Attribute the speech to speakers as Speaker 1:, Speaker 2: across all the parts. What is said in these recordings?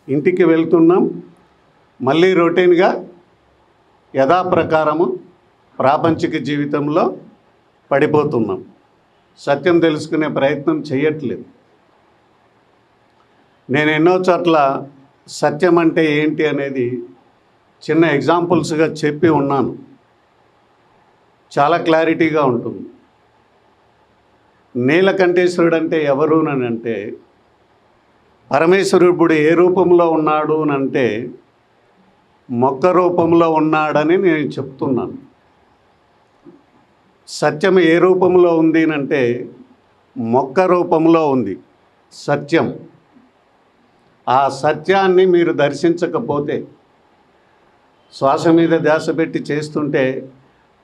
Speaker 1: ఇంటికి వెళ్తున్నాం, మళ్ళీ రొటీన్గా యథాప్రకారము ప్రాపంచిక జీవితంలో పడిపోతున్నాం. సత్యం తెలుసుకునే ప్రయత్నం చేయట్లేదు. నేను ఎన్నో చోట్ల సత్యం అంటే ఏంటి అనేది చిన్న ఎగ్జాంపుల్స్గా చెప్పి ఉన్నాను. చాలా క్లారిటీగా ఉంటుంది. నీలకంఠేశ్వరుడు అంటే ఎవరు అని అంటే, పరమేశ్వరుడు ఏ రూపంలో ఉన్నాడు అని అంటే మొక్క రూపంలో ఉన్నాడని నేను చెప్తున్నాను. సత్యం ఏ రూపంలో ఉంది అంటే మొక్క రూపంలో ఉంది సత్యం. ఆ సత్యాన్ని మీరు దర్శించకపోతే, శ్వాస మీద ధ్యాస పెట్టి చేస్తుంటే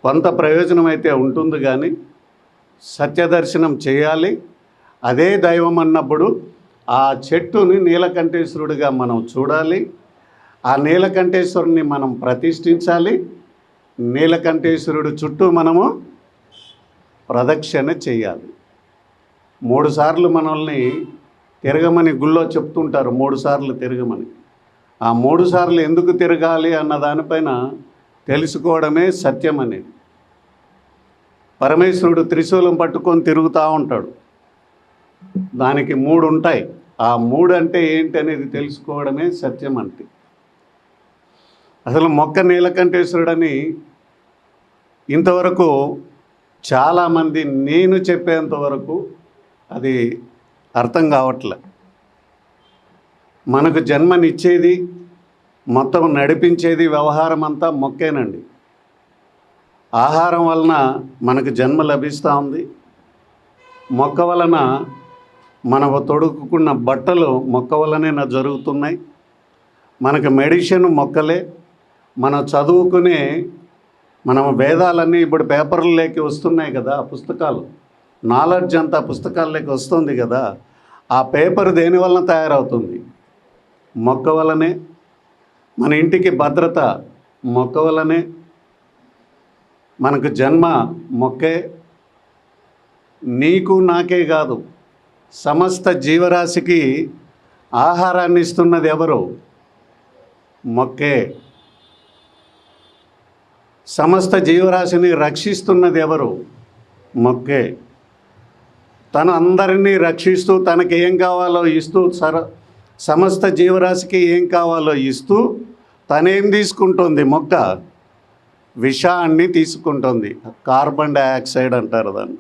Speaker 1: కొంత ప్రయోజనం అయితే ఉంటుంది, కానీ సత్యదర్శనం చేయాలి. అదే దైవం అన్నప్పుడు ఆ చెట్టుని నీలకంఠేశ్వరుడిగా మనం చూడాలి. ఆ నీలకంఠేశ్వరుని మనం ప్రతిష్ఠించాలి. నీలకంఠేశ్వరుడు చుట్టూ మనము ప్రదక్షిణ చేయాలి. 3 సార్లు మనల్ని తిరగమని గుళ్ళో చెప్తుంటారు. 3 సార్లు తిరగమని. ఆ 3 సార్లు ఎందుకు తిరగాలి అన్న దానిపైన తెలుసుకోవడమే సత్యం అనేది. పరమేశ్వరుడు త్రిశూలం పట్టుకొని తిరుగుతూ ఉంటాడు. దానికి 3 ఉంటాయి. ఆ 3 అంటే ఏంటి అనేది తెలుసుకోవడమే సత్యం అంటే. అసలు మొక్క నీలకంఠేశ్వరుడని ఇంతవరకు చాలామంది, నేను చెప్పేంత వరకు అది అర్థం కావట్లే. మనకు జన్మనిచ్చేది, మొత్తం నడిపించేది, వ్యవహారం అంతా మొక్కేనండి. ఆహారం వలన మనకు జన్మ లభిస్తూ ఉంది. మొక్క వలన మనకు తొడుక్కున్న బట్టలు మొక్క వలనే జరుగుతున్నాయి. మనకు మెడిసిన్ మొక్కలే. మనం చదువుకునే మనం వేదాలన్నీ ఇప్పుడు పేపర్లలోకి వస్తున్నాయి కదా, పుస్తకాలు. నాలెడ్జ్ అంతా పుస్తకాల్లోకి వస్తుంది కదా. ఆ పేపర్ దేని వలన తయారవుతుంది? మొక్క వలనే. మన ఇంటికి భద్రత మొక్క వలనే. మనకు జన్మ మొక్కే. నీకు నాకే కాదు, సమస్త జీవరాశికి ఆహారాన్ని ఇస్తున్నది ఎవరు? మొక్కే. సమస్త జీవరాశిని రక్షిస్తున్నది ఎవరు? మొక్కే. తను అందరినీ రక్షిస్తూ తనకి ఏం కావాలో ఇస్తూ, సమస్త జీవరాశికి ఏం కావాలో ఇస్తూ తనేం తీసుకుంటుంది? మొక్క విషాన్ని తీసుకుంటుంది. కార్బన్ డైఆక్సైడ్ అంటారు దాన్ని.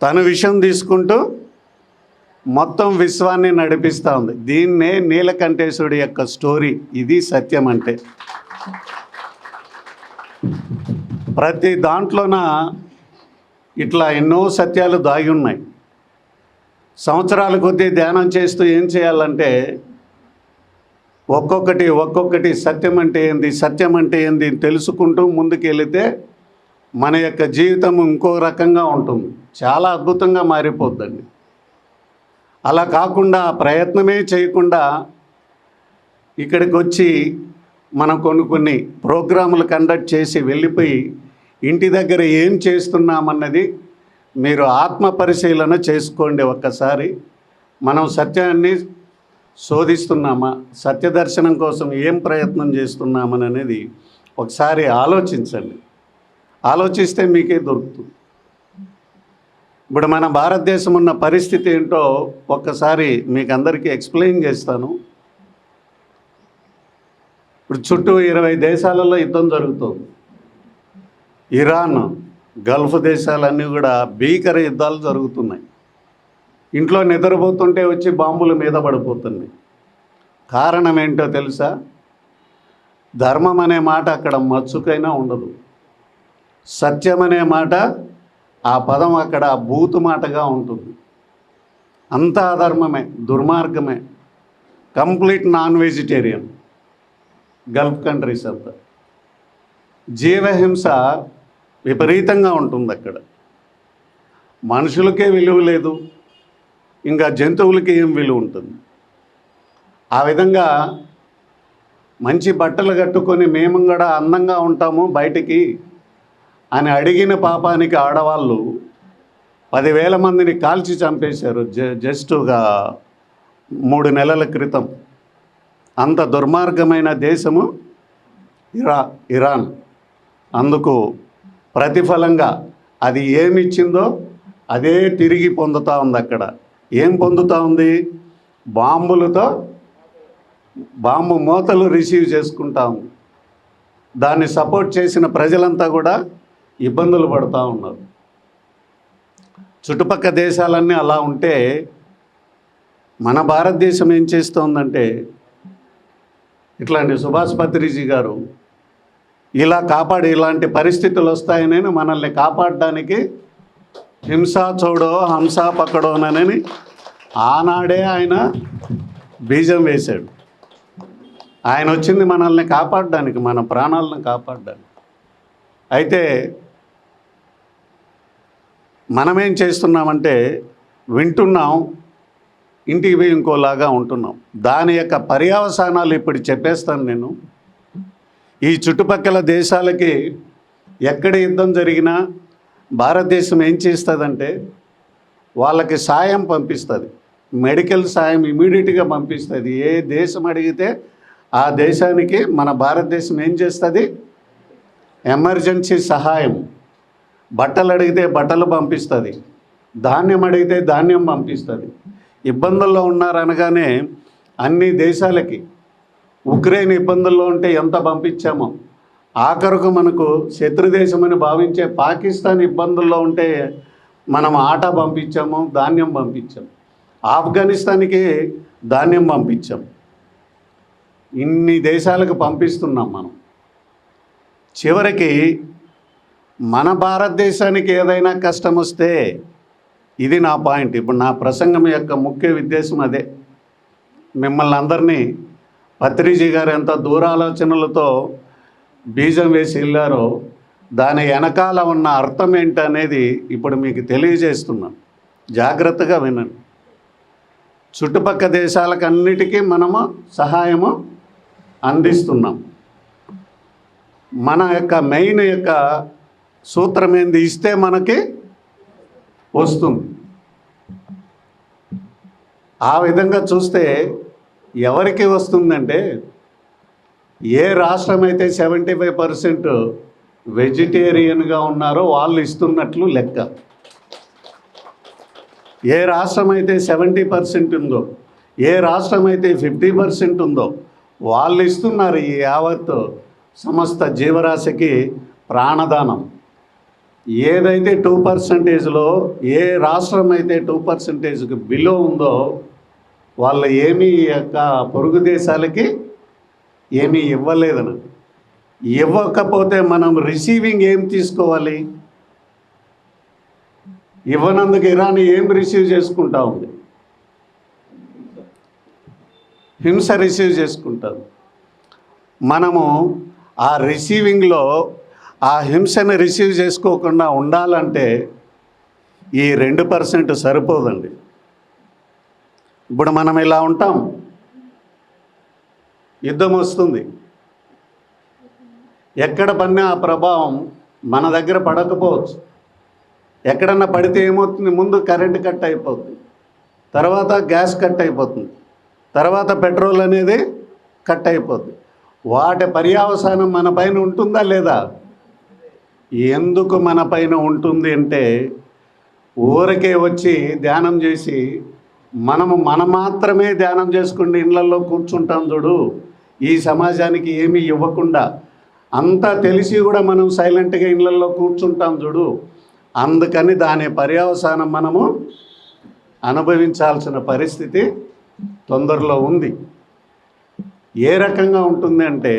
Speaker 1: తను విషం తీసుకుంటూ మొత్తం విశ్వాన్ని నడిపిస్తూ ఉంది. దీన్నే నీలకంఠేశ్వరుడి యొక్క స్టోరీ. ఇది సత్యం అంటే. ప్రతి దాంట్లోన ఇట్లా ఎన్నో సత్యాలు దాగి ఉన్నాయి. సంవత్సరాల కొద్దీ ధ్యానం చేస్తూ ఏం చేయాలంటే ఒక్కొక్కటి సత్యం అంటే ఏంది, సత్యం అంటే ఏంది తెలుసుకుంటూ ముందుకు వెళితే మన యొక్క జీవితం ఇంకో రకంగా ఉంటుంది. చాలా అద్భుతంగా మారిపోద్దండి. అలా కాకుండా ప్రయత్నమే చేయకుండా ఇక్కడికి వచ్చి మనం కొన్ని ప్రోగ్రాములు కండక్ట్ చేసి వెళ్ళిపోయి ఇంటి దగ్గర ఏం చేస్తున్నామన్నది మీరు ఆత్మ పరిశీలన చేసుకోండి. ఒక్కసారి మనం సత్యాన్ని శోధిస్తున్నామా, సత్యదర్శనం కోసం ఏం ప్రయత్నం చేస్తున్నామని అనేది ఒకసారి ఆలోచించండి. ఆలోచిస్తే మీకే దొరుకుతుంది. ఇప్పుడు మన భారతదేశం ఉన్న పరిస్థితి ఏంటో ఒక్కసారి మీకు అందరికీ ఎక్స్ప్లెయిన్ చేస్తాను. ఇప్పుడు చుట్టూ 20 దేశాలలో యుద్ధం జరుగుతుంది. ఇరాన్, గల్ఫ్ దేశాలన్నీ కూడా భీకర యుద్ధాలు జరుగుతున్నాయి. ఇంట్లో నిద్రపోతుంటే వచ్చి బాంబుల మీద పడిపోతుంది. కారణం ఏంటో తెలుసా? ధర్మం అనే మాట అక్కడ మచ్చుకైనా ఉండదు. సత్యం అనే మాట, ఆ పదం అక్కడ బూతు మాటగా ఉంటుంది. అంతా అధర్మమే, దుర్మార్గమే. Complete non vegetarian Gulf countries అంతా. జీవహింస విపరీతంగా ఉంటుంది అక్కడ. మనుషులకే విలువ లేదు, ఇంకా జంతువులకి ఏం విలువ ఉంటుంది? ఆ విధంగా మంచి బట్టలు కట్టుకొని మేము కూడా అందంగా ఉంటాము బయటికి అని అడిగిన పాపానికి ఆడవాళ్ళు 10,000 మందిని కాల్చి చంపేశారు జస్ట్గా 3 నెలల క్రితం. అంత దుర్మార్గమైన దేశము ఇరాన్. అందుకు ప్రతిఫలంగా అది ఏమిచ్చిందో అదే తిరిగి పొందుతూ ఉంది. అక్కడ ఏం పొందుతూ ఉంది? బాంబులతో బాంబు మోతలు రిసీవ్ చేసుకుంటా ఉంది. దాన్ని సపోర్ట్ చేసిన ప్రజలంతా కూడా ఇబ్బందులు పడుతూ ఉన్నారు. చుట్టుపక్కల దేశాలన్నీ అలా ఉంటే మన భారతదేశం ఏం చేస్తోందంటే, ఇట్లాంటి సుభాష్ పత్రిజీ గారు ఇలాంటి పరిస్థితులు వస్తాయని మనల్ని కాపాడడానికి హింసా చోడో హంసా పక్కడోనని ఆనాడే ఆయన బీజం వేశాడు. ఆయన వచ్చింది మనల్ని కాపాడడానికి, మన ప్రాణాలను కాపాడడానికి. అయితే మనమేం చేస్తున్నామంటే వింటున్నాం, ఇంటికి పోయి ఇంకోలాగా ఉంటున్నాం. దాని యొక్క పర్యవసానాలు ఇప్పుడు చెప్పేస్తాను నేను. ఈ చుట్టుపక్కల దేశాలకి ఎక్కడ యుద్ధం జరిగినా భారతదేశం ఏం చేస్తుందంటే వాళ్ళకి సాయం పంపిస్తుంది, మెడికల్ సాయం ఇమీడియట్గా పంపిస్తుంది. ఏ దేశం అడిగితే ఆ దేశానికి మన భారతదేశం ఏం చేస్తుంది? ఎమర్జెన్సీ సహాయం. బట్టలు అడిగితే బట్టలు పంపిస్తుంది, ధాన్యం అడిగితే ధాన్యం పంపిస్తుంది. ఇబ్బందుల్లో ఉన్నారనగానే అన్ని దేశాలకి, ఉక్రెయిన్ ఇబ్బందుల్లో ఉంటే ఎంత పంపించామో, ఆఖరకు మనకు శత్రుదేశమని భావించే పాకిస్తాన్ ఇబ్బందుల్లో ఉంటే మనం ఆటా పంపించాము, ధాన్యం పంపించాం. ఆఫ్ఘనిస్తాన్కి ధాన్యం పంపించాం. ఇన్ని దేశాలకు పంపిస్తున్నాం మనం. చివరికి మన భారతదేశానికి ఏదైనా కష్టం వస్తే, ఇది నా పాయింట్, ఇప్పుడు నా ప్రసంగం యొక్క ముఖ్య ఉద్దేశం అదే. మిమ్మల్ని అందరినీ పత్రిజీ గారు ఎంత దూరాలోచనలతో బీజం వేసి వెళ్ళారో దాని వెనకాల ఉన్న అర్థం ఏంటనేది ఇప్పుడు మీకు తెలియజేస్తున్నాను. జాగ్రత్తగా వినండి. చుట్టుపక్కల దేశాలకన్నిటికీ మనము సహాయము అందిస్తున్నాం. మన యొక్క మెయిన్ యొక్క సూత్రం ఏంది? ఇస్తే మనకి వస్తుంది. ఆ విధంగా చూస్తే ఎవరికి వస్తుందంటే, ఏ రాష్ట్రం అయితే 75% వెజిటేరియన్గా ఉన్నారో వాళ్ళు ఇస్తున్నట్లు లెక్క. ఏ రాష్ట్రం అయితే 70% ఉందో, ఏ రాష్ట్రం అయితే 50% ఉందో వాళ్ళు ఇస్తున్నారు ఈ యావత్ సమస్త జీవరాశికి ప్రాణదానం. ఏదైతే 2%లో, ఏ రాష్ట్రం అయితే 2%కి బిలో ఉందో వాళ్ళు ఏమీ యొక్క పొరుగు దేశాలకి ఏమీ ఇవ్వలేదని. ఇవ్వకపోతే మనం రిసీవింగ్ ఏం తీసుకోవాలి? ఇవ్వనందుకు ఇరాన్ ఏం రిసీవ్ చేసుకుంటా ఉంది? హింస రిసీవ్ చేసుకుంటారు. మనము ఆ రిసీవింగ్లో ఆ హింసను రిసీవ్ చేసుకోకుండా ఉండాలంటే ఈ 2% సరిపోదండి. ఇప్పుడు మనం ఇలా ఉంటాం, యుద్ధం వస్తుంది, ఎక్కడ పడినా ఆ ప్రభావం మన దగ్గర పడకపోవచ్చు. ఎక్కడన్నా పడితే ఏమవుతుంది? ముందు కరెంటు కట్ అయిపోతుంది, తర్వాత గ్యాస్ కట్ అయిపోతుంది, తర్వాత పెట్రోల్ అనేది కట్ అయిపోతుంది. వాటి పర్యవసానం మన పైన ఉంటుందా లేదా? ఎందుకు మన పైన ఉంటుంది అంటే, ఊరికే వచ్చి ధ్యానం చేసి మనం మాత్రమే ధ్యానం చేసుకుంటే ఇళ్ళల్లో కూర్చుంటాం చూడు, ఈ సమాజానికి ఏమీ ఇవ్వకుండా అంతా తెలిసి కూడా మనం సైలెంట్గా ఇళ్ళల్లో కూర్చుంటాం చూడు, అందుకని దాని పర్యవసానం మనము అనుభవించాల్సిన పరిస్థితి తొందరలో ఉంది. ఏ రకంగా ఉంటుంది అంటే,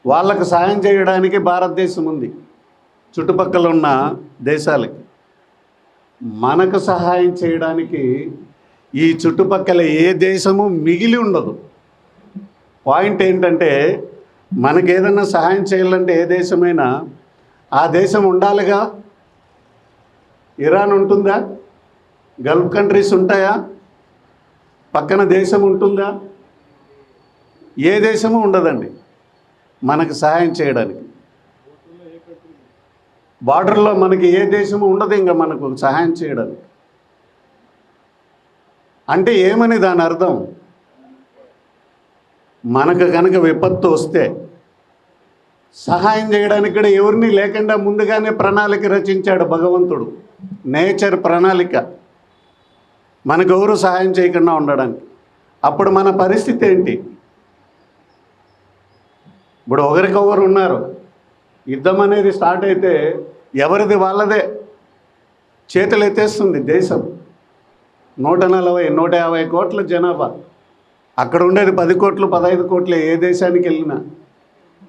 Speaker 1: వాళ్ళకు సాయం చేయడానికి భారతదేశం ఉంది, చుట్టుపక్కల ఉన్న దేశాలకి. మనకు సహాయం చేయడానికి ఈ చుట్టుపక్కల ఏ దేశము మిగిలి ఉండదు. పాయింట్ ఏంటంటే, మనకేదన్నా సహాయం చేయాలంటే ఏ దేశమైనా ఆ దేశం ఉండాలిగా. ఇరాన్ ఉంటుందా? గల్ఫ్ కంట్రీస్ ఉంటాయా? పక్కన దేశం ఉంటుందా? ఏ దేశము ఉండదండి మనకు సహాయం చేయడానికి. బార్డర్లో మనకి ఏ దేశము ఉండదు ఇంకా మనకు సహాయం చేయడానికి. అంటే ఏమని దాని అర్థం? మనకు కనుక విపత్తు వస్తే సహాయం చేయడానికి కూడా ఎవరిని లేకుండా ముందుగానే ప్రణాళిక రచించాడు భగవంతుడు. నేచర్ ప్రణాళిక, మనకు ఎవరు సహాయం చేయకుండా ఉండడానికి. అప్పుడు మన పరిస్థితి ఏంటి? ఇప్పుడు ఒకరికొకరు ఉన్నారు, యుద్ధం అనేది స్టార్ట్ అయితే ఎవరిది వాళ్ళదే చేతులు ఎత్తేస్తుంది దేశం. 140-150 కోట్ల జనాభా, అక్కడ ఉండేది 10 కోట్లు 15 కోట్లే. ఏ దేశానికి వెళ్ళినా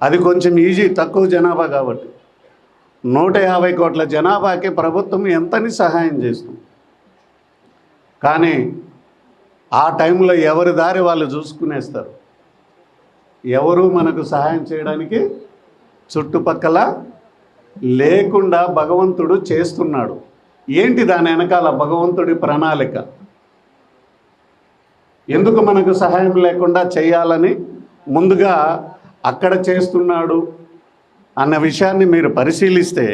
Speaker 1: అది కొంచెం ఈజీ, తక్కువ జనాభా కాబట్టి. 150 కోట్ల జనాభాకి ప్రభుత్వం ఎంతని సహాయం చేస్తుంది. కానీ ఆ టైంలో ఎవరి దారి వాళ్ళు చూసుకునేస్తారు. ఎవరు మనకు సహాయం చేయడానికి చుట్టుపక్కల లేకుండా భగవంతుడు చేస్తున్నాడు. ఏంటి దాని వెనకాల భగవంతుడి ప్రణాళిక? ఎందుకు మనకు సహాయం లేకుండా చేయాలని ముందుగా అక్కడ చేస్తున్నాడు అన్న విషయాన్ని మీరు పరిశీలిస్తే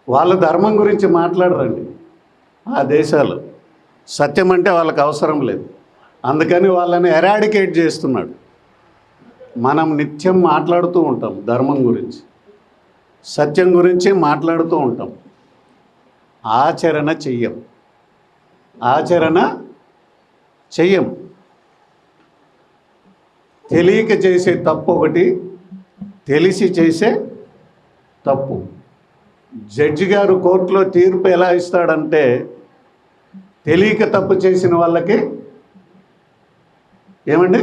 Speaker 1: వాళ్ళు ధర్మం గురించి మాట్లాడరండి. ఆ దేశాలు సత్యం అంటే వాళ్ళకి అవసరం లేదు, అందుకని వాళ్ళని ఎరాడికేట్ చేస్తున్నాడు. మనం నిత్యం మాట్లాడుతూ ఉంటాం ధర్మం గురించి, సత్యం గురించి మాట్లాడుతూ ఉంటాం, ఆచరణ చెయ్యం. తెలియక చేసే తప్పు ఒకటి, తెలిసి చేసే తప్పు. జడ్జి గారు కోర్టులో తీర్పు ఎలా ఇస్తాడంటే, తెలియక తప్పు చేసిన వాళ్ళకి ఏమండి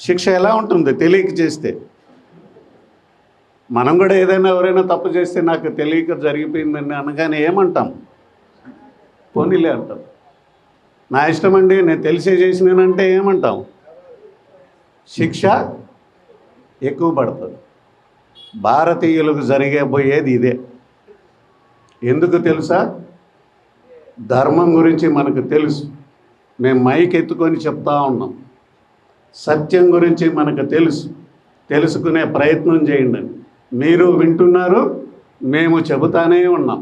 Speaker 1: శిక్ష ఎలా ఉంటుంది? తెలియక చేస్తే. మనం కూడా ఏదైనా ఎవరైనా తప్పు చేస్తే నాకు తెలియక జరిగిపోయిందని అనగానే ఏమంటాం? పోనీలే అంటాం. నా ఇష్టం అండి, నేను తెలిసే చేసినానంటే ఏమంటాం? శిక్ష ఎక్కువ పడుతుంది. భారతీయులకు జరిగేపోయేది ఇదే. ఎందుకు తెలుసా? ధర్మం గురించి మనకు తెలుసు, మేము మైక్ ఎత్తుకొని చెప్తా ఉన్నాం. సత్యం గురించి మనకు తెలుసు, తెలుసుకునే ప్రయత్నం చేయండి. మీరు వింటున్నారు, మేము చెబుతానే ఉన్నాం.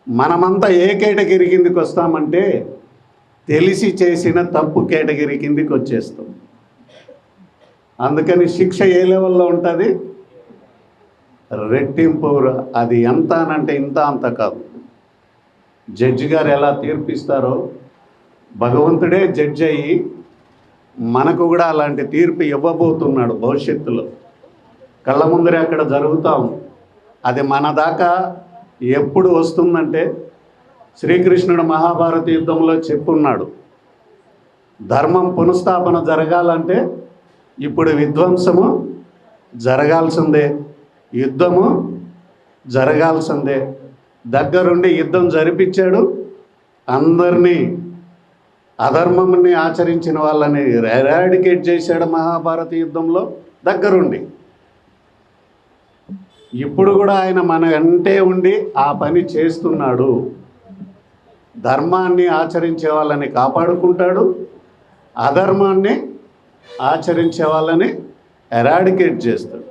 Speaker 1: మనమంతా ఏ కేటగిరీ కిందికి వస్తామంటే తెలిసి చేసిన తప్పు కేటగిరీ కిందికి వచ్చేస్తాం. అందుకని శిక్ష ఏ లెవెల్లో ఉంటుంది? రెట్టింపు. అది ఎంత అనంటే ఇంత అంత కాదు. జడ్జి గారు ఎలా తీర్పిస్తారో భగవంతుడే జడ్జి అయ్యి మనకు కూడా అలాంటి తీర్పు ఇవ్వబోతున్నాడు భవిష్యత్తులో. కళ్ళ ముందరే అక్కడ జరుగుతాం. అది మన దాకా ఎప్పుడు వస్తుందంటే, శ్రీకృష్ణుడు మహాభారత యుద్ధంలో చెప్పున్నాడు, ధర్మం పునఃస్థాపన జరగాలంటే ఇప్పుడు విధ్వంసము జరగాల్సిందే, యుద్ధము జరగాల్సిందే. దగ్గరుండి యుద్ధం జరిపించాడు. అందరినీ అధర్మంని ఆచరించిన వాళ్ళని ఎరాడికేట్ చేశాడు మహాభారత యుద్ధంలో దగ్గరుండి. ఇప్పుడు కూడా ఆయన మన వెంటే ఉండి ఆ పని చేస్తున్నాడు. ధర్మాన్ని ఆచరించే వాళ్ళని కాపాడుకుంటాడు, అధర్మాన్ని ఆచరించే వాళ్ళని ఎరాడికేట్ చేస్తాడు.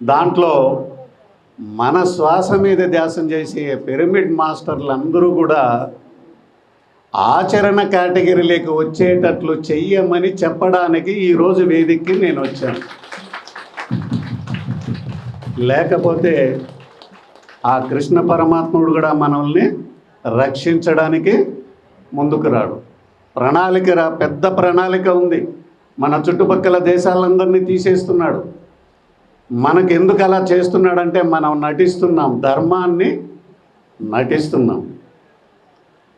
Speaker 1: దాంట్లో మన శ్వాస మీద ధ్యాసం చేసే పిరమిడ్ మాస్టర్లు అందరూ కూడా ఆచరణ కేటగిరీలోకి వచ్చేటట్లు చెయ్యమని చెప్పడానికి ఈరోజు వేదికకి నేను వచ్చాను. లేకపోతే ఆ కృష్ణ పరమాత్ముడు కూడా మనల్ని రక్షించడానికి ముందుకు రాడు. పెద్ద ప్రణాళిక ఉంది. మన చుట్టుపక్కల దేశాలందరినీ తీసేస్తున్నాడు. మనకు ఎందుకు అలా చేస్తున్నాడంటే మనం నటిస్తున్నాం, ధర్మాన్ని నటిస్తున్నాం.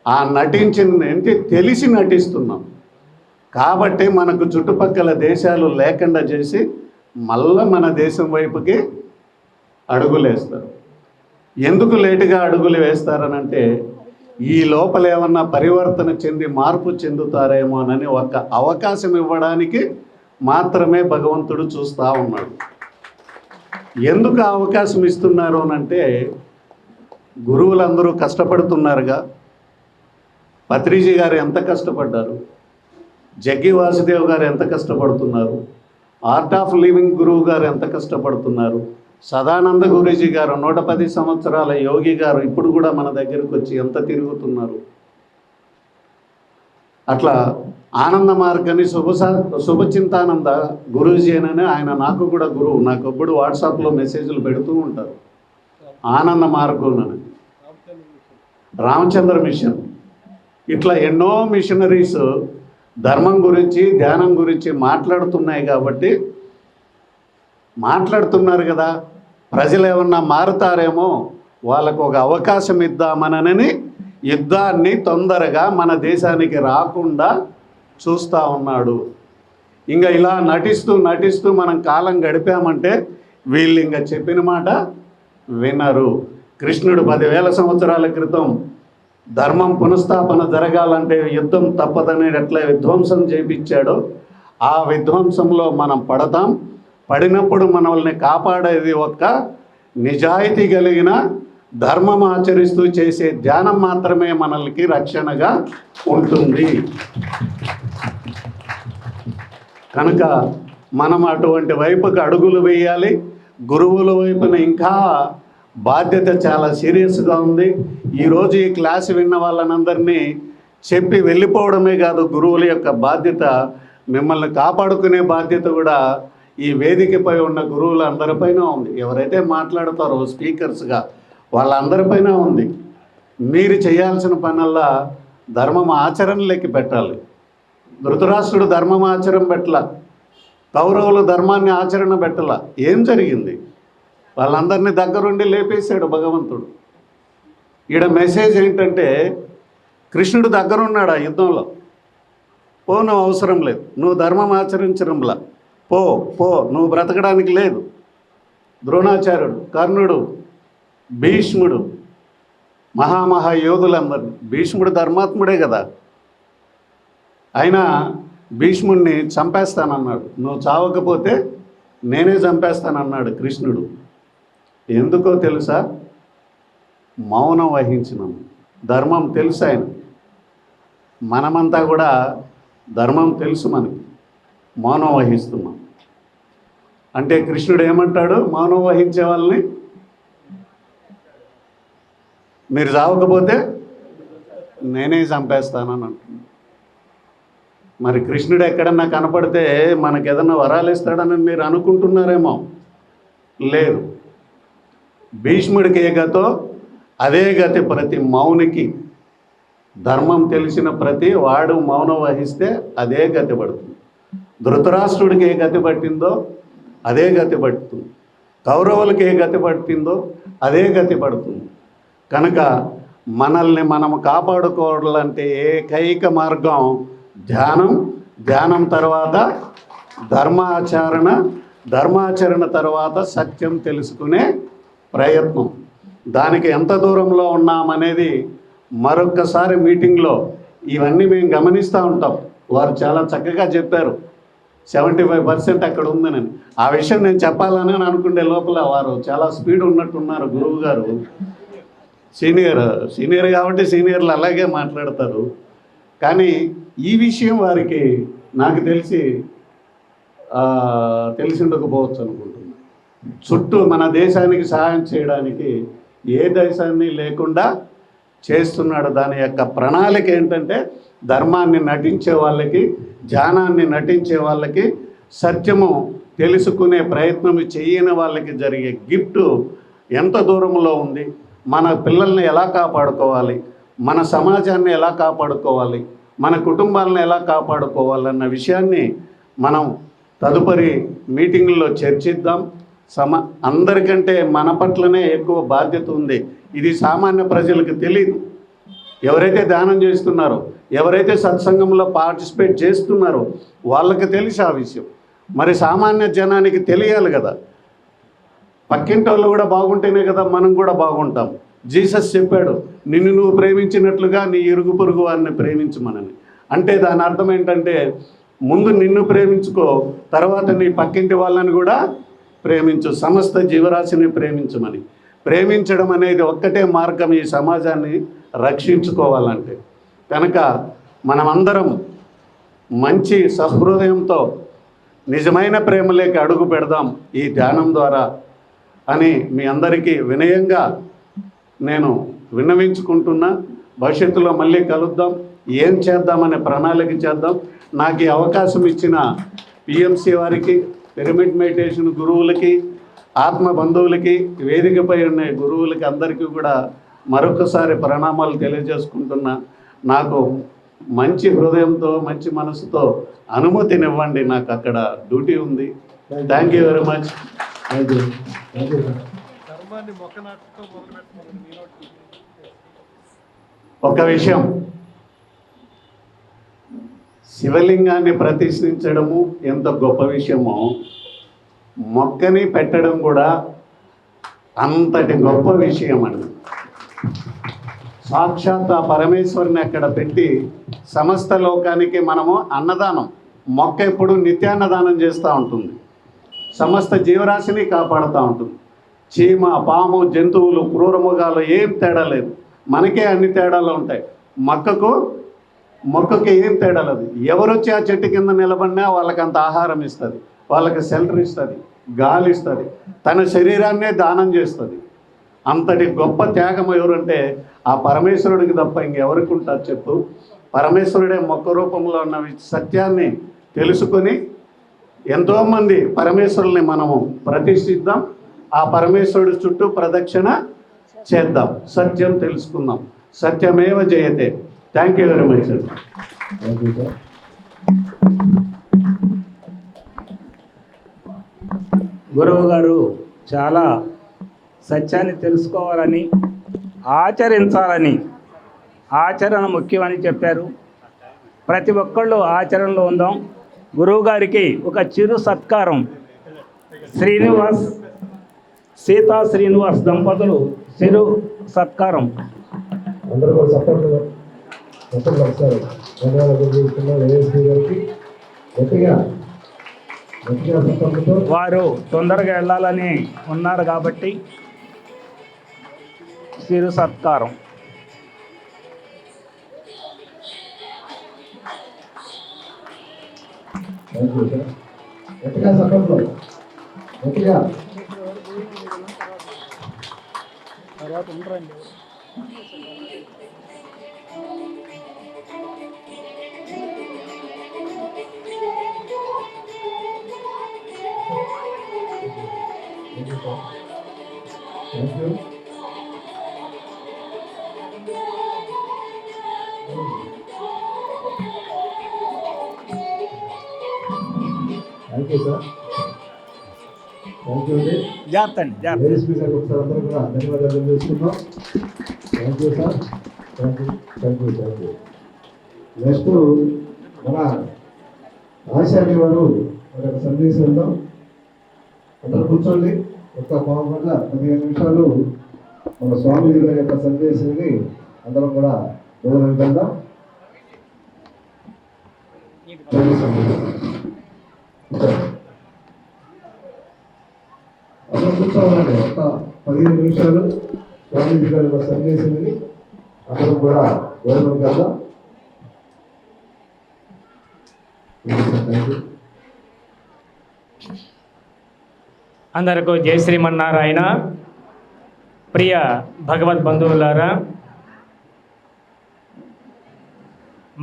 Speaker 1: ఆ నటించింది ఏంటి? తెలిసి నటిస్తున్నాం. కాబట్టి మనకు చుట్టుపక్కల దేశాలు లేకుండా చేసి మళ్ళా మన దేశం వైపుకి అడుగులేస్తారు. ఎందుకు లేటుగా అడుగులు వేస్తారనంటే, ఈ లోపల ఏమన్నా పరివర్తన చెంది మార్పు చెందుతారేమోనని ఒక అవకాశం ఇవ్వడానికి మాత్రమే భగవంతుడు చూస్తూ ఉన్నాడు. ఎందుకు అవకాశం ఇస్తున్నారు అనంటే, గురువులందరూ కష్టపడుతున్నారుగా. పత్రిజీ గారు ఎంత కష్టపడ్డారు, జగ్గి వాసుదేవ్ గారు ఎంత కష్టపడుతున్నారు, ఆర్ట్ ఆఫ్ లివింగ్ గురువు గారు ఎంత కష్టపడుతున్నారు, సదానంద గురూజీ గారు 110 సంవత్సరాల యోగి గారు ఇప్పుడు కూడా మన దగ్గరకు వచ్చి ఎంత తిరుగుతున్నారు. అట్లా ఆనంద మార్గని శుభచింతానంద గురూజీ అని ఆయన నాకు కూడా గురువు. నాకు ఎప్పుడు వాట్సాప్లో మెసేజ్లు పెడుతూ ఉంటారు. ఆనంద మార్గం అని, రామచంద్ర మిషన్, ఇట్లా ఎన్నో మిషనరీస్ ధర్మం గురించి ధ్యానం గురించి మాట్లాడుతున్నాయి. కాబట్టి మాట్లాడుతున్నారు కదా, ప్రజలు ఏమన్నా మారుతారేమో, వాళ్ళకు ఒక అవకాశం ఇద్దామనని యుద్ధాన్ని తొందరగా మన దేశానికి రాకుండా చూస్తూ ఉన్నాడు. ఇంకా ఇలా నటిస్తూ నటిస్తూ మనం కాలం గడిపామంటే వీళ్ళు ఇంకా చెప్పిన మాట వినరు. కృష్ణుడు 10,000 సంవత్సరాల క్రితం ధర్మం పునఃస్థాపన జరగాలంటే యుద్ధం తప్పదని ఎట్లా విధ్వంసం చేయించాడో ఆ విధ్వంసంలో మనం పడతాం. పడినప్పుడు మనల్ని కాపాడేది ఒక్క నిజాయితీ కలిగిన ధర్మం ఆచరిస్తూ చేసే ధ్యానం మాత్రమే మనల్ని రక్షణగా ఉంటుంది. కనుక మనం అటువంటి వైపుకి అడుగులు వేయాలి. గురువుల వైపున ఇంకా బాధ్యత చాలా సీరియస్గా ఉంది. ఈరోజు ఈ క్లాస్ విన్న వాళ్ళనందరినీ చెప్పి వెళ్ళిపోవడమే కాదు, గురువుల యొక్క బాధ్యత, మిమ్మల్ని కాపాడుకునే బాధ్యత కూడా ఈ వేదికపై ఉన్న గురువులు అందరిపైన ఉంది. ఎవరైతే మాట్లాడతారో స్పీకర్స్గా వాళ్ళందరిపైన ఉంది. మీరు చేయాల్సిన పనల్లా ధర్మం ఆచరణలోకి పెట్టాలి. ధృతరాష్ట్రుడు ధర్మం ఆచరణ పెట్టల, కౌరవులు ధర్మాన్ని ఆచరణ పెట్టల. ఏం జరిగింది? వాళ్ళందరినీ దగ్గరుండి లేపేశాడు భగవంతుడు. ఈడ మెసేజ్ ఏంటంటే, కృష్ణుడు దగ్గరున్నాడు ఆ యుద్ధంలో. పో, నువ్వు అవసరం లేదు, నువ్వు ధర్మం ఆచరించడంలా, పో పో, నువ్వు బ్రతకడానికి లేదు. ద్రోణాచార్యుడు, కర్ణుడు, భీష్ముడు, మహామహా యోధులందరినీ, భీష్ముడు ధర్మాత్ముడే కదా, అయినా భీష్ముడిని చంపేస్తానన్నాడు. నువ్వు చావకపోతే నేనే చంపేస్తానన్నాడు కృష్ణుడు. ఎందుకో తెలుసా? మౌనం వహించినాం. ధర్మం తెలుసు ఆయన. మనమంతా కూడా ధర్మం తెలుసు మనకి, మౌనం వహిస్తున్నాం. అంటే కృష్ణుడు ఏమంటాడు? మౌనం వహించే వాళ్ళని మీరు చావకపోతే నేనే చంపేస్తానని అంటున్నాడు. మరి కృష్ణుడు ఎక్కడన్నా కనపడితే మనకు ఏదన్నా వరాలు ఇస్తాడని మీరు అనుకుంటున్నారేమో. లేదు. భీష్ముడికి ఏ గతో అదే గతి ప్రతి మౌనికి. ధర్మం తెలిసిన ప్రతి వాడు మౌనం వహిస్తే అదే గతి పడుతుంది. ధృతరాష్ట్రుడికి ఏ గతి పట్టిందో అదే గతి పడుతుంది. కౌరవులకి ఏ గతి పట్టిందో అదే గతి పడుతుంది. కనుక మనల్ని మనము కాపాడుకోవాలంటే ఏకైక మార్గం ధ్యానం. ధ్యానం తర్వాత ధర్మాచరణ, ధర్మాచరణ తర్వాత సత్యం తెలుసుకునే ప్రయత్నం. దానికి ఎంత దూరంలో ఉన్నామనేది మరొక్కసారి మీటింగ్లో ఇవన్నీ మేము గమనిస్తూ ఉంటాం. వారు చాలా చక్కగా చెప్పారు. 75% అక్కడ ఉందని. ఆ విషయం నేను చెప్పాలని అనుకునే లోపల వారు చాలా స్పీడ్ ఉన్నట్టున్నారు. గురువు గారు సీనియర్ కాబట్టి సీనియర్లు అలాగే మాట్లాడతారు. కానీ ఈ విషయం వారికి నాకు తెలిసి ఉండకపోవచ్చు అనుకుంటున్నాను. చుట్టూ మన దేశానికి సహాయం చేయడానికి ఏ దేశాన్ని లేకుండా చేస్తున్నాడు. దాని యొక్క ప్రణాళిక ఏంటంటే ధర్మాన్ని నటించే వాళ్ళకి, ధ్యానాన్ని నటించే వాళ్ళకి, సత్యము తెలుసుకునే ప్రయత్నం చేయని వాళ్ళకి జరిగే గిఫ్ట్ ఎంత దూరంలో ఉంది. మన పిల్లల్ని ఎలా కాపాడుకోవాలి, మన సమాజాన్ని ఎలా కాపాడుకోవాలి, మన కుటుంబాలను ఎలా కాపాడుకోవాలన్న విషయాన్ని మనం తదుపరి మీటింగుల్లో చర్చిద్దాం. అందరికంటే మన పట్లనే ఎక్కువ బాధ్యత ఉంది. ఇది సామాన్య ప్రజలకు తెలియదు. ఎవరైతే ధ్యానం చేస్తున్నారో, ఎవరైతే సత్సంగంలో పార్టిసిపేట్ చేస్తున్నారో వాళ్ళకి తెలిసి ఆ విషయం. మరి సామాన్య జనానికి తెలియాలి కదా. పక్కింటి వాళ్ళు కూడా బాగుంటేనే కదా మనం కూడా బాగుంటాం. జీసస్ చెప్పాడు, నిన్ను నువ్వు ప్రేమించినట్లుగా నీ ఇరుగు పొరుగు వారిని ప్రేమించమనని. అంటే దాని అర్థం ఏంటంటే ముందు నిన్ను ప్రేమించుకో, తర్వాత నీ పక్కింటి వాళ్ళని కూడా ప్రేమించు, సమస్త జీవరాశిని ప్రేమించమని. ప్రేమించడం అనేది ఒక్కటే మార్గం ఈ సమాజాన్ని రక్షించుకోవాలంటే. కనుక మనమందరం మంచి సహృదయంతో నిజమైన ప్రేమలోకి అడుగు పెడదాం ఈ ధ్యానం ద్వారా అని మీ అందరికీ వినయంగా నేను విన్నవించుకుంటున్నా. భవిష్యత్తులో మళ్ళీ కలుద్దాం. ఏం చేద్దామనే ప్రణాళిక చేద్దాం. నాకు ఈ అవకాశం ఇచ్చిన పిఎంసి వారికి, పిరమిడ్ మెడిటేషన్ గురువులకి, ఆత్మ బంధువులకి, వేదికపై ఉన్న గురువులకి అందరికీ కూడా మరొకసారి ప్రణామాలు తెలియజేసుకుంటున్నా. నాకు మంచి హృదయంతో, మంచి మనసుతో అనుమతినివ్వండి, నాకు అక్కడ డ్యూటీ ఉంది. Thank you very much. ఒక విషయం, శివలింగాన్ని ప్రతిష్ఠించడము ఎంత గొప్ప విషయమో, మొక్కని పెట్టడం కూడా అంతటి గొప్ప విషయం అండి. సాక్షాత్ ఆ పరమేశ్వరుని అక్కడ పెట్టి సమస్త లోకానికి మనము అన్నదానం, మొక్క ఎప్పుడు నిత్యాన్నదానం చేస్తూ ఉంటుంది, సమస్త జీవరాశిని కాపాడుతూ ఉంటుంది. చీమ, పాము, జంతువులు, క్రూరముగాలు ఏం తేడా లేదు. మనకే అన్ని తేడాలు ఉంటాయి, మొక్కకి ఏం తేడా లేదు. ఎవరొచ్చి ఆ చెట్టు కింద నిలబడినా వాళ్ళకి అంత ఆహారం ఇస్తుంది, వాళ్ళకి షెల్టర్ ఇస్తుంది, గాలి ఇస్తుంది, తన శరీరాన్నే దానం చేస్తుంది. అంతటి గొప్ప త్యాగం ఎవరంటే ఆ పరమేశ్వరుడికి తప్ప ఇంకెవరికి ఉంటారు చెప్పు. పరమేశ్వరుడే మొక్క రూపంలో ఉన్న సత్యాన్ని తెలుసుకొని ఎంతోమంది పరమేశ్వరుల్ని మనము ప్రతిష్ఠిద్దాం. ఆ పరమేశ్వరుడి చుట్టూ ప్రదక్షిణ చేద్దాం, సత్యం తెలుసుకుందాం. సత్యమేవ జయతే. Thank you very much sir.
Speaker 2: గురువు గారు చాలా సత్యాన్ని తెలుసుకోవాలని, ఆచరించాలని, ఆచరణ ముఖ్యమని చెప్పారు. ప్రతి ఒక్కళ్ళు ఆచరణలో ఉందాం. గురువు గారికి ఒక చిరు సత్కారం. శ్రీనివాస్, సీతా శ్రీనివాస్ దంపతులు చిరు సత్కారం.
Speaker 3: అందరూ కూడా సపోర్ట్ ఒకసారి ధన్యవాదాలు తెలుస్తున్నాం ఏఎస్పీ గారికి. గట్టిగా సపోర్ట్తో
Speaker 2: వారు తొందరగా వెళ్ళాలని ఉన్నారు కాబట్టి చిరు సత్కారం.
Speaker 3: Thank you sir. గట్టిగా సపోర్ట్లో గట్టిగా thank you. Thank you sir. Thank you అండి.
Speaker 2: జాగ్రత్త.
Speaker 3: ఏఎస్పీ గారికి ఒకసారి అందరూ కూడా ధన్యవాదాలు తెలియజేస్తున్నాం. Thank you sir. Thank you. Next మన ఆచార్య వారు మరి ఒక సందేశం ఉందాం. అందరూ కూర్చోండి. ఒక 15 నిమిషాలు మన స్వామీజీ గారి యొక్క సందేశాన్ని అందరం కూడా వివరించుకుందాం. అందరూ కూర్చోవాలండి. ఒక 15 నిమిషాలు స్వామీజీ గారి యొక్క సందేశాన్ని అందరం కూడా వివరించుకుందాం.
Speaker 4: అందరికీ జై శ్రీమన్నారాయణ. ప్రియ భగవద్ బంధువులారా,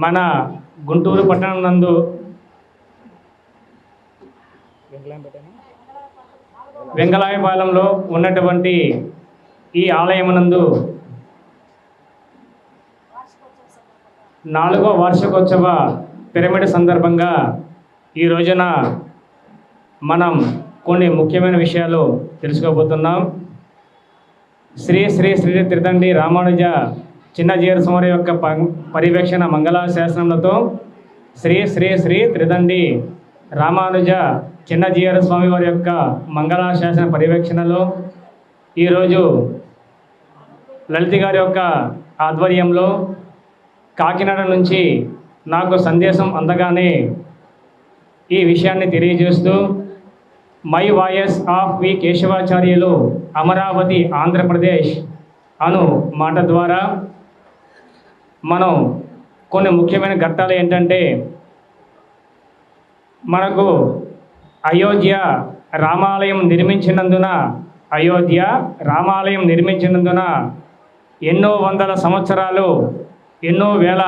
Speaker 4: మన గుంటూరు పట్టణం నందు వెంగళాయపాలెంలో ఉన్నటువంటి ఈ ఆలయమునందు 4వ వార్షికోత్సవ పిరమిడ్ సందర్భంగా ఈ రోజున మనం కొన్ని ముఖ్యమైన విషయాలు తెలుసుకోబోతున్నాం. శ్రీ శ్రీ శ్రీ త్రిదండి రామానుజ చిన్నజీయర స్వామి యొక్క పర్యవేక్షణ మంగళాశాసనములతో శ్రీ శ్రీ శ్రీ త్రిదండి రామానుజ చిన్నజీయర స్వామి వారి యొక్క మంగళాశాసన పర్యవేక్షణలో ఈరోజు లలిత గారి యొక్క ఆధ్వర్యంలో కాకినాడ నుంచి నాకు సందేశం అందగానే ఈ విషయాన్ని తెలియజేస్తూ మై వాయస్ ఆఫ్ వి కేశవాచార్యులు అమరావతి ఆంధ్రప్రదేశ్ అను మాట ద్వారా మనం కొన్ని ముఖ్యమైన ఘట్టాలు ఏంటంటే, మనకు అయోధ్య రామాలయం నిర్మించినందున ఎన్నో వందల సంవత్సరాలు, ఎన్నో వేల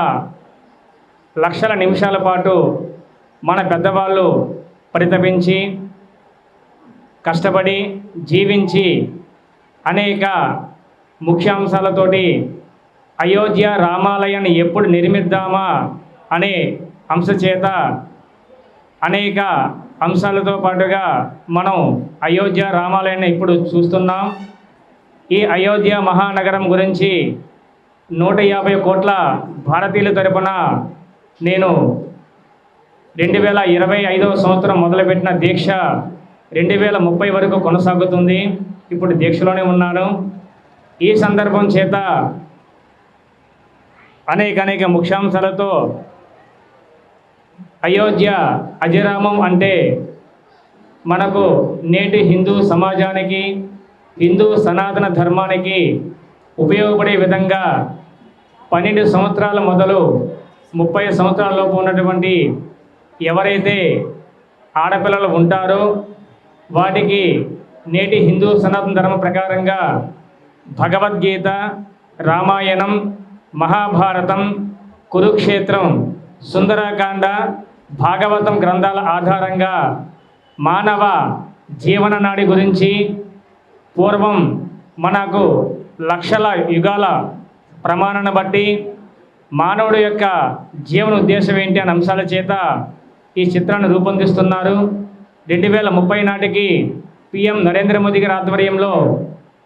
Speaker 4: లక్షల నిమిషాల పాటు మన పెద్దవాళ్ళు పరితపించి కష్టపడి జీవించి అనేక ముఖ్యాంశాలతోటి అయోధ్య రామాలయాన్ని ఎప్పుడు నిర్మిద్దామా అనే అంశ చేత అనేక అంశాలతో పాటుగా మనం అయోధ్య రామాలయాన్ని ఇప్పుడు చూస్తున్నాం. ఈ అయోధ్య మహానగరం గురించి 150 కోట్ల భారతీయుల తరపున నేను 2025వ సంవత్సరం మొదలుపెట్టిన దీక్ష 2030 వరకు కొనసాగుతుంది. ఇప్పుడు దీక్షలోనే ఉన్నాను. ఈ సందర్భం చేత అనేక ముఖ్యాంశాలతో అయోధ్య అజరామం అంటే మనకు నేటి హిందూ సమాజానికి, హిందూ సనాతన ధర్మానికి ఉపయోగపడే విధంగా 12 సంవత్సరాల మొదలు 30 సంవత్సరాల లోపు ఉన్నటువంటి ఎవరైతే ఆడపిల్లలు ఉంటారో వాటికి నేటి హిందూ సనాతన ధర్మం ప్రకారంగా భగవద్గీత, రామాయణం, మహాభారతం, కురుక్షేత్రం, సుందరకాండ, భాగవతం గ్రంథాల ఆధారంగా మానవ జీవన నాడి గురించి పూర్వం మనకు లక్షల యుగాల ప్రమాణాన్ని బట్టి మానవుడి యొక్క జీవన ఉద్దేశం ఏంటి అనే అంశాల చేత ఈ చిత్రాన్ని రూపొందిస్తున్నారు. 2030 నాటికి PM నరేంద్ర మోదీ గారి ఆధ్వర్యంలో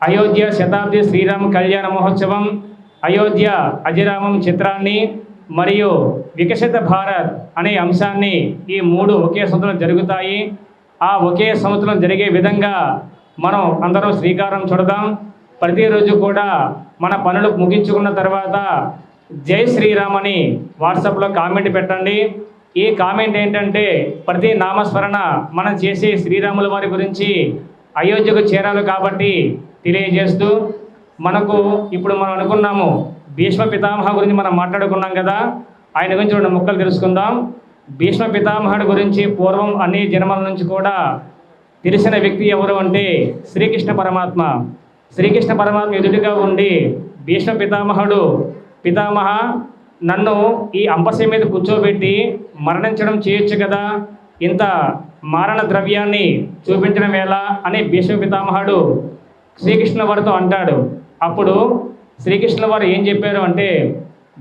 Speaker 4: అయోధ్య శతాబ్ది శ్రీరామ కళ్యాణ మహోత్సవం, అయోధ్య అజరామం చిత్రాన్ని మరియు వికసిత భారత్ అనే అంశాన్ని ఈ 3 ఒకే సంవత్సరం జరుగుతాయి. ఆ ఒకే సంవత్సరం జరిగే విధంగా మనం అందరం శ్రీకారం చుడదాం. ప్రతిరోజు కూడా మన పనులు ముగించుకున్న తర్వాత జై శ్రీరామ్ అని వాట్సాప్లో కామెంట్ పెట్టండి. ఈ కామెంట్ ఏంటంటే ప్రతి నామస్మరణ మనం చేసే శ్రీరాముల వారి గురించి అయోధ్యకు చేరాలి కాబట్టి తెలియజేస్తూ మనకు ఇప్పుడు మనం అనుకున్నాము భీష్మ పితామహ గురించి మనం మాట్లాడుకున్నాం కదా. ఆయన గురించి 2 ముక్కలు తెలుసుకుందాం. భీష్మ పితామహుడి గురించి పూర్వం అన్ని జన్మల నుంచి కూడా తెలిసిన వ్యక్తి ఎవరు అంటే శ్రీకృష్ణ పరమాత్మ. శ్రీకృష్ణ పరమాత్మ ఎదుటిగా ఉండి భీష్మ పితామహుడు, పితామహ నన్ను ఈ అంపశ మీద కూర్చోబెట్టి మరణించడం చేయొచ్చు కదా, ఇంత మారణ ద్రవ్యాన్ని చూపించడం ఎలా అని భీష్మ పితామహుడు శ్రీకృష్ణ వారితో అంటాడు. అప్పుడు శ్రీకృష్ణ వారు ఏం చెప్పారు అంటే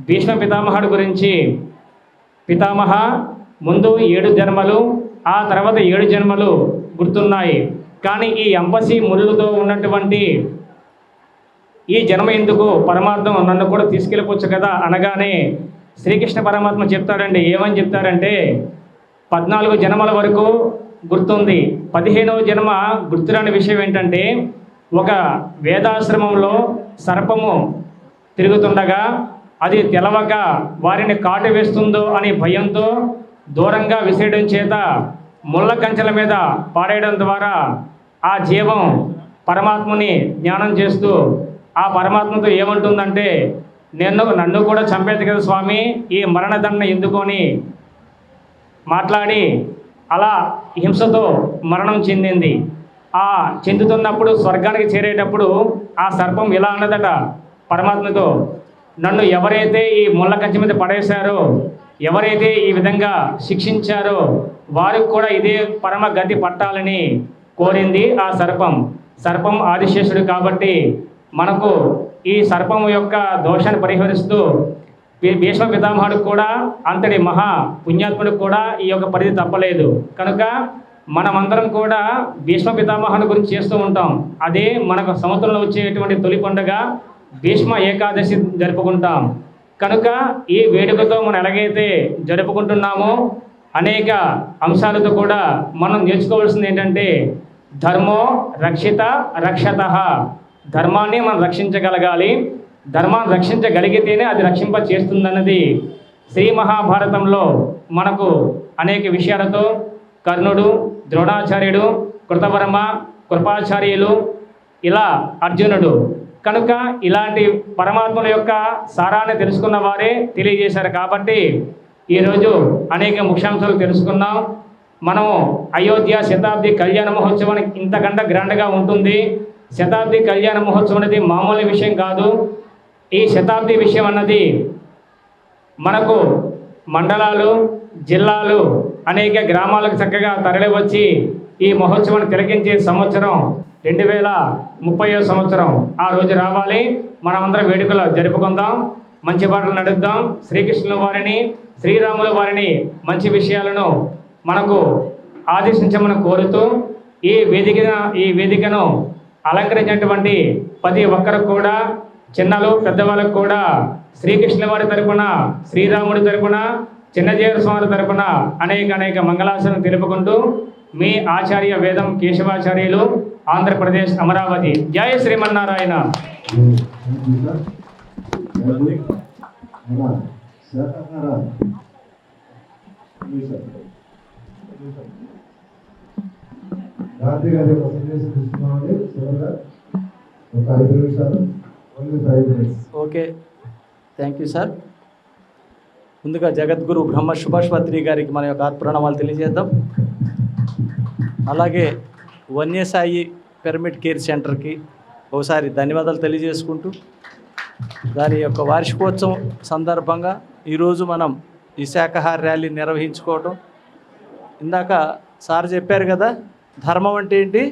Speaker 4: భీష్మ పితామహుడు గురించి, పితామహ ముందు 7 జన్మలు, ఆ తర్వాత 7 జన్మలు గుర్తున్నాయి, కానీ ఈ అంపసి ముళ్ళుతో ఉన్నటువంటి ఈ జన్మ ఎందుకు, పరమార్థం నన్ను కూడా తీసుకెళ్ళిపోవచ్చు కదా అనగానే శ్రీకృష్ణ పరమాత్మ చెప్తాడండి. ఏమని చెప్తారంటే 14 జన్మల వరకు గుర్తుంది, 15వ జన్మ గుర్తురాని విషయం ఏంటంటే ఒక వేదాశ్రమంలో సర్పము తిరుగుతుండగా అది తెలవక వారిని కాటు వేస్తుందో అనే భయంతో దూరంగా విసిరడం చేత ముళ్ళ కంచెల మీద పాడేయడం ద్వారా ఆ జీవం పరమాత్మని జ్ఞానం చేస్తూ ఆ పరమాత్మతో ఏమంటుందంటే నన్ను కూడా చంపేది కదా స్వామి, ఈ మరణదండ ఎందుకొని మాట్లాడి అలా హింసతో మరణం చెందింది. ఆ చెందుతున్నప్పుడు స్వర్గానికి చేరేటప్పుడు ఆ సర్పం ఇలా అన్నదట పరమాత్మతో, నన్ను ఎవరైతే ఈ ముళ్ళ కంచె మీద పడేశారో, ఎవరైతే ఈ విధంగా శిక్షించారో వారికి కూడా ఇదే పరమ గతి పట్టాలని కోరింది ఆ సర్పం. సర్పం ఆదిశేషుడు కాబట్టి మనకు ఈ సర్పం యొక్క దోషాన్ని పరిహరిస్తూ భీష్మ పితామహుడికి కూడా అంతటి మహా పుణ్యాత్ముడికి కూడా ఈ యొక్క పరిధి తప్పలేదు. కనుక మనమందరం కూడా భీష్మ పితామహుడి గురించి చేస్తూ ఉంటాం. అదే మనకు సంవత్సరంలో వచ్చేటువంటి తొలి పండుగ భీష్మ ఏకాదశి జరుపుకుంటాం. కనుక ఈ వేడుకతో మనం ఎలాగైతే జరుపుకుంటున్నామో అనేక అంశాలతో కూడా మనం నేర్చుకోవాల్సింది ఏంటంటే ధర్మో రక్షిత రక్షతః. ధర్మాన్ని మనం రక్షించగలగాలి, ధర్మాన్ని రక్షించగలిగితేనే అది రక్షింప చేస్తుందన్నది శ్రీ మహాభారతంలో మనకు అనేక విషయాలతో కర్ణుడు, ద్రోణాచార్యుడు, కృతవర్మ, కృపాచార్యులు, ఇలా అర్జునుడు. కనుక ఇలాంటి పరమాత్మల యొక్క సారాన్ని తెలుసుకున్న వారే తెలియజేశారు. కాబట్టి ఈరోజు అనేక ముఖ్యాంశాలు తెలుసుకున్నాం. మనము అయోధ్య శతాబ్ది కళ్యాణ మహోత్సవానికి ఇంతకంటే గ్రాండ్గా ఉంటుంది. శతాబ్ది కళ్యాణ మహోత్సవం అనేది మామూలు విషయం కాదు. ఈ శతాబ్ది విషయం అన్నది మనకు మండలాలు, జిల్లాలు, అనేక గ్రామాలకు చక్కగా తరలివచ్చి ఈ మహోత్సవాన్ని తిలకించే సంవత్సరం 2030 సంవత్సరం ఆ రోజు రావాలి. మనమందరం వేడుకలు జరుపుకుందాం, మంచి పాటలు నడుద్దాం. శ్రీకృష్ణుల వారిని, శ్రీరాముల వారిని మంచి విషయాలను మనకు ఆదేశించమని కోరుతూ ఈ వేదికను అలంకరించినటువంటి ప్రతి ఒక్కరు కూడా, చిన్నలు పెద్దవాళ్ళకు కూడా శ్రీకృష్ణుల వారి తరపున, శ్రీరాముడి తరపున, చిన్నజీర స్వామి తరపున అనేక మంగళాసనం తెలుపుకుంటూ మీ ఆచార్య వేదం కేశవాచార్యులు, ఆంధ్రప్రదేశ్, అమరావతి. జై శ్రీమన్నారాయణ.
Speaker 3: గాంధీ గారి ఒక సందేశం తీసుకున్నామండి. చివరిగా ఒక 5 నిమిషాలు, only 5 minutes.
Speaker 5: Okay, thank you sir. ముందుగా జగద్గురు బ్రహ్మ సుభాష్పత్రి గారికి మన యొక్క ఆత్మప్రణామాలు తెలియజేద్దాం. అలాగే వన్యసాయి పిరమిడ్ కేర్ సెంటర్కి ఒకసారి ధన్యవాదాలు తెలియజేసుకుంటూ, దాని యొక్క వార్షికోత్సవం సందర్భంగా ఈరోజు మనం ఈ శాకాహార ర్యాలీ నిర్వహించుకోవడం. ఇందాక సార్ చెప్పారు కదా, ధర్మం అంటే ఏంటి,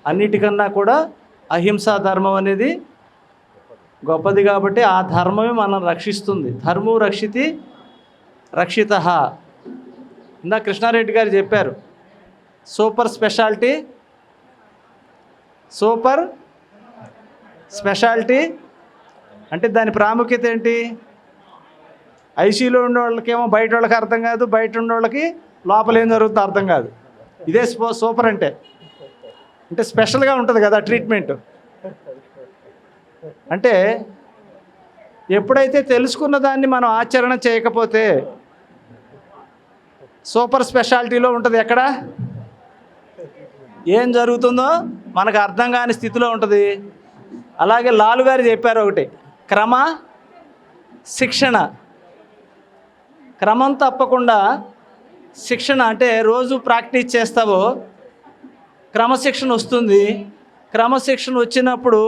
Speaker 5: అన్నిటికన్నా కూడా అహింసా ధర్మం అనేది గొప్పది. కాబట్టి ఆ ధర్మమే మనం రక్షిస్తుంది. ధర్మో రక్షితి రక్షితః. ఇందా కృష్ణారెడ్డి గారు చెప్పారు, సూపర్ స్పెషాలిటీ అంటే దాని ప్రాముఖ్యత ఏంటి? ఐసీలో ఉండే వాళ్ళకేమో బయట వాళ్ళకి అర్థం కాదు, బయట ఉండే వాళ్ళకి లోపల ఏం జరుగుతుందో అర్థం కాదు. ఇదే సూపర్ అంటే స్పెషల్గా ఉంటుంది కదా ట్రీట్మెంట్. అంటే ఎప్పుడైతే తెలుసుకున్న దాన్ని మనం ఆచరణ చేయకపోతే సూపర్ స్పెషాలిటీలో ఉంటుంది. ఎక్కడ ఏం జరుగుతుందో మనకు అర్థం కాని స్థితిలో ఉంటుంది. అలాగే లాలు గారు చెప్పారు ఒకటి, శిక్షణ. క్రమం తప్పకుండా శిక్షణ అంటే రోజు ప్రాక్టీస్ చేస్తావో క్రమశిక్షణ వస్తుంది. క్రమశిక్షణ వచ్చినప్పుడు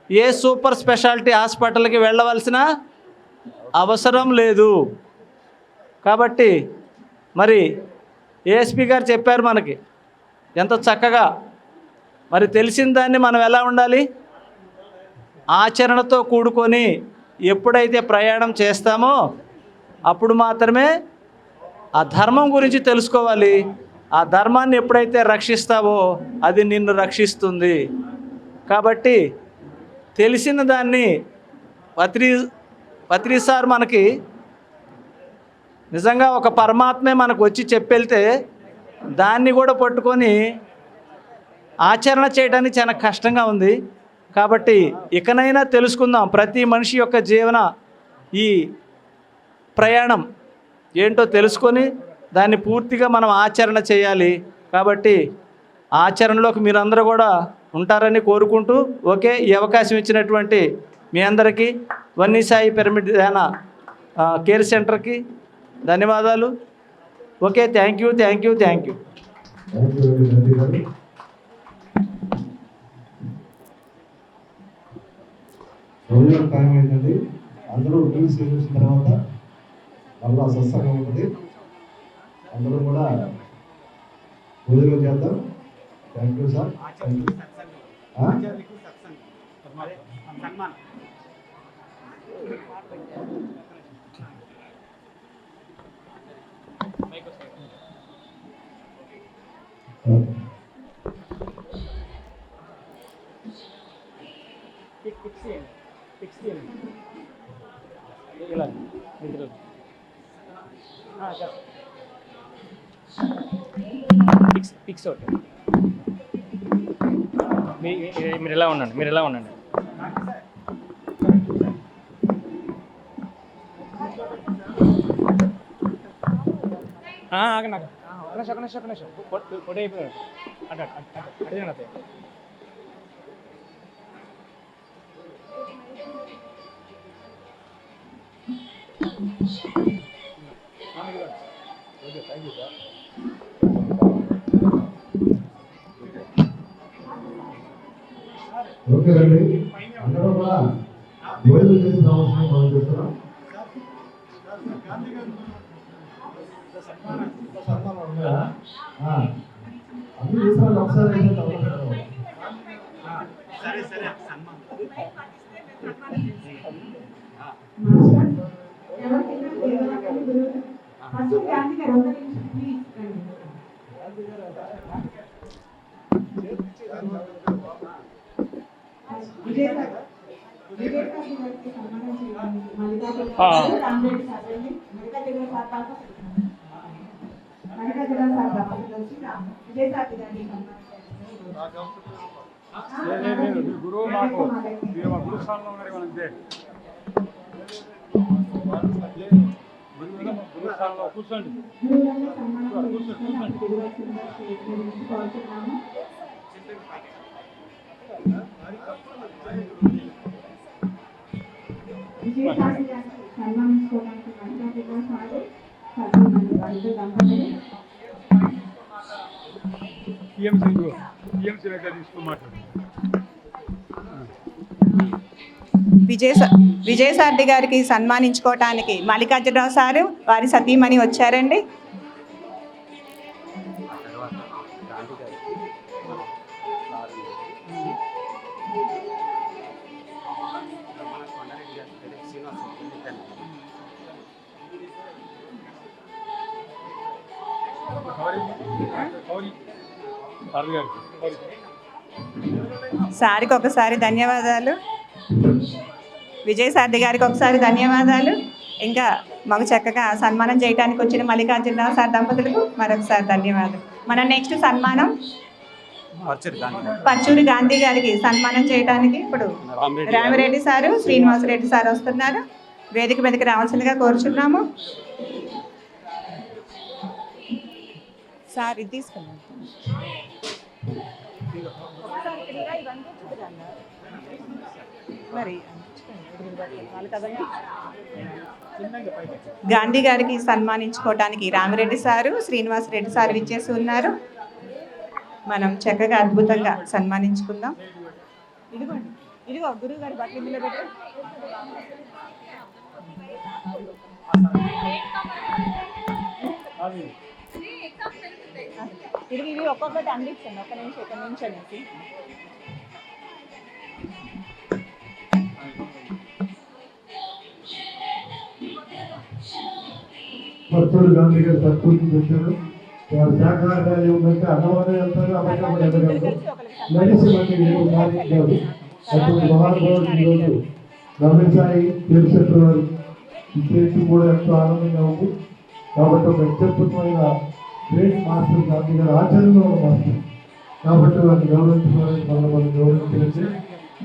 Speaker 5: ఏ సూపర్ స్పెషాలిటీ హాస్పిటల్కి వెళ్ళవలసిన అవసరం లేదు. కాబట్టి మరి ఏఎస్పీ గారు చెప్పారు మనకి ఎంత చక్కగా. మరి తెలిసిన దాన్ని మనం ఎలా ఉండాలి? ఆచరణతో కూడుకొని ఎప్పుడైతే ప్రయాణం చేస్తామో అప్పుడు మాత్రమే ఆ ధర్మం గురించి తెలుసుకోవాలి. ఆ ధర్మాన్ని ఎప్పుడైతే రక్షిస్తావో అది నిన్ను రక్షిస్తుంది. కాబట్టి తెలిసిన దాన్ని పత్రిసార్ మనకి నిజంగా ఒక పరమాత్మే మనకు వచ్చి చెప్పెళ్తే దాన్ని కూడా పట్టుకొని ఆచరణ చేయడానికి చాలా కష్టంగా ఉంది. కాబట్టి ఇకనైనా తెలుసుకుందాం, ప్రతి మనిషి యొక్క జీవన ఈ ప్రయాణం ఏంటో తెలుసుకొని దాన్ని పూర్తిగా మనం ఆచరణ చేయాలి. కాబట్టి ఆచరణలోకి మీరందరూ కూడా ఉంటారని కోరుకుంటూ, ఓకే, ఈ అవకాశం ఇచ్చినటువంటి మీ అందరికీ వన్యసాయి పిరమిడ్ ధ్యాన కేర్ సెంటర్కి ధన్యవాదాలు. Okay, thank you.
Speaker 3: టైం ఏంటండి, అందరూ న్యూస్ చేసిన తర్వాత మళ్ళా సత్సంగం ఉంటుంది. అందరూ కూడా భోజనం చేద్దాం. Thank you sir.
Speaker 4: మీరు ఎలా ఉండండి. పొడి అయిపోయాడు అదే
Speaker 3: ఓకే రండి, అందరూ కూడా భోజనం చేసిన అవసరం మనం చేస్తున్నాం. అన్ని విషయాలు ఒకసారి అయితే తప్పకుండా.
Speaker 2: గురువు మాకు మీరు మా గురు స్థానంలో ఉన్నారు మనకి గురు స్థానంలో కూర్చోండి. టీఎంసీ దగ్గర తీసుకుని మాట్లాడు.
Speaker 6: విజయసారథి గారికి సన్మానించుకోవటానికి మల్లికార్జునరావు సారు వారి సతీమణి వచ్చారండి. సారికి ఒకసారి ధన్యవాదాలు. విజయసారథి గారికి ఒకసారి ధన్యవాదాలు. ఇంకా మాకు చక్కగా సన్మానం చేయడానికి వచ్చిన మల్లికార్జునరావు సార్ దంపతులకు మరొకసారి ధన్యవాదాలు. మన నెక్స్ట్ సన్మానం పచ్చూరి గాంధీ గారికి సన్మానం చేయడానికి ఇప్పుడు రామిరెడ్డి సారు, శ్రీనివాసరెడ్డి సార్ వస్తున్నారు. వేదిక మీదకి రావాల్సిందిగా కోరుచున్నాము. సార్ ఇది తీసుకున్నాం. గాంధీ గారికి సన్మానించుకోవడానికి రామిరెడ్డి సారు, శ్రీనివాసరెడ్డి సారు ఇచ్చేసి ఉన్నారు. మనం చక్కగా అద్భుతంగా సన్మానించుకుందాం. ఇదిగోండి, ఇదిగో గురువు గారి బట్టలు ఇందులో పెట్టు. ఇవి ఒక్కొక్కటి అందించండి. ఒక్క నిమిషం అనేసి.
Speaker 3: పచ్చూరు గాంధీ గారు సత్కూర్చి వచ్చారు. వారి శాఖాహారాలు ఏముందంటే అన్నవారు వెళ్తారు, అమ్మకం వెళ్ళగలరు. నడిచి మళ్ళీ అటువంటి మహానుభావుడు ఈరోజు గమనించాలి తెలుసు వారు ఇచ్చేసి కూడా ఎంతో ఆనందంగా ఉంది. కాబట్టి ఒక అత్యద్భుతమైన గ్రేట్ మాస్టర్ గాంధీ గారు ఆచరణలో ఉన్న మాస్టర్ కాబట్టి వారిని గౌరవించుకోవాలని మనం గౌరవించండి.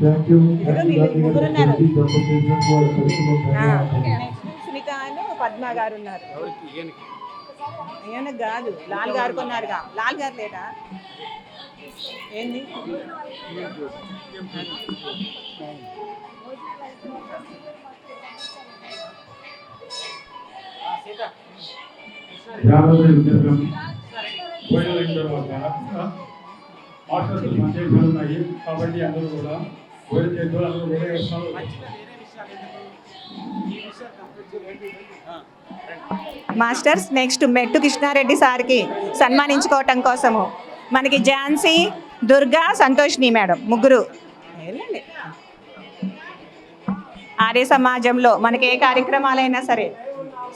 Speaker 3: Thank you.
Speaker 6: పద్మ గారు ఉన్నారు. ఈయన కాదు, లాల్ గారు కొన్నారుగా. లాల్ గారు లేదా ఏంది?
Speaker 2: ఉన్నాయి కాబట్టి అందరూ కూడా
Speaker 6: మాస్టర్స్ నెక్స్ట్ మెట్టు కృష్ణారెడ్డి సార్కి సన్మానించుకోవటం కోసము మనకి ఝాన్సీ, దుర్గా, సంతోష్ని మేడం ముగ్గురు. ఆర్య సమాజంలో మనకి ఏ కార్యక్రమాలైనా సరే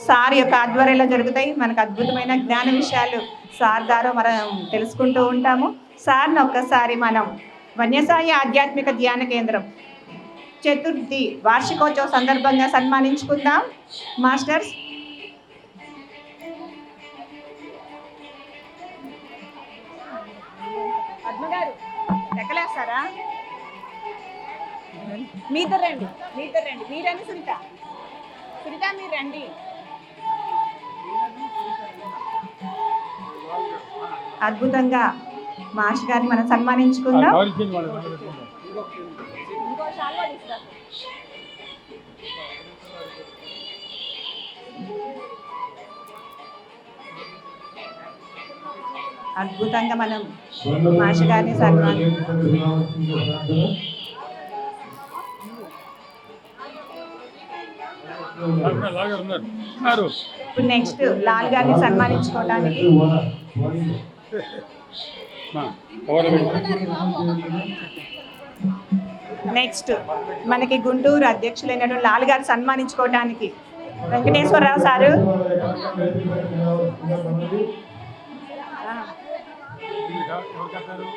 Speaker 6: సార్ యొక్క ఆధ్వర్యంలో జరుగుతాయి. మనకు అద్భుతమైన జ్ఞాన విషయాలు సార్ ద్వారా మనం తెలుసుకుంటూ ఉంటాము. సార్ని ఒక్కసారి మనం వన్యసాయి ఆధ్యాత్మిక ధ్యాన కేంద్రం చతుర్థి వార్షికోత్సవ సందర్భంగా సన్మానించుకుందాం. మాస్టర్స్ పద్మగారు ఎక్కలేస్తారా? మీతో రండి, మీరండి. సునీత మీరు రండి. అద్భుతంగా మాస్టర్ గారిని మనం సన్మానించుకుందాం. అద్భుతంగా మనం మాస్టర్ గారిని ఇప్పుడు నెక్స్ట్ లాల్ గారిని సన్మానించుకోవడానికి నెక్స్ట్ మనకి గుంటూరు అధ్యక్షులైనటువంటి లాల్ గారు సన్మానించుకోవడానికి వెంకటేశ్వరరావు సారు,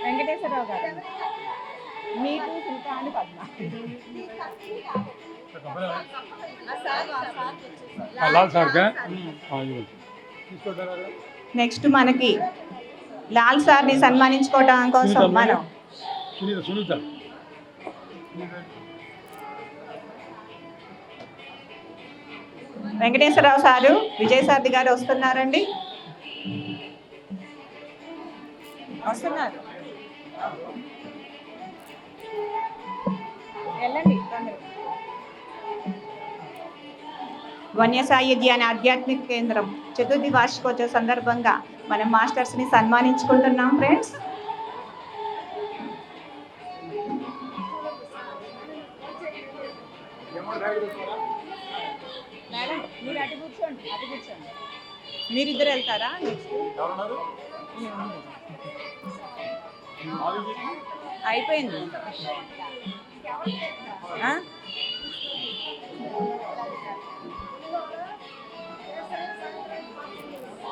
Speaker 6: వెంకటేశ్వరరావు గారు, మీకు సునీత అని పద్మ. నెక్స్ట్ మనకి లాల్ సార్ని సన్మానించుకోవడం కోసం మనం వెంకటేశ్వరరావు సారు, విజయసారథి గారు వస్తున్నారండి, వస్తున్నారు. వెళ్ళండి. వన్యసాయి ధ్యాన ఆధ్యాత్మిక కేంద్రం చతుర్థి వార్షికోత్సవ సందర్భంగా మనం మాస్టర్స్ని సన్మానించుకుంటున్నాం ఫ్రెండ్స్. మేడం మీరు అటు కూర్చోండి, అటు కూర్చోండి. మీరిద్దరు వెళ్తారా? అయిపోయింది.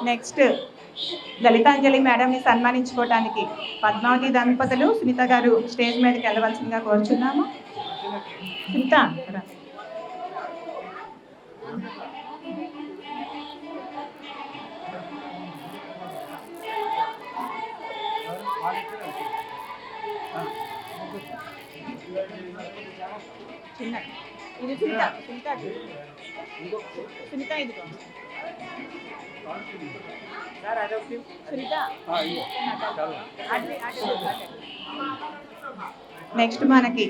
Speaker 6: నెక్స్ట్ లలితాంజలి మేడంని సన్మానించుకోవడానికి పద్మావతి దంపతులు సునీత గారు స్టేజ్ మీదకి వెళ్ళవలసిందిగా కోరుచున్నాము. సునీత చిన్న ఇది సునీత, సునీత సునీత ఇదిగో సునీత. నెక్స్ట్ మనకి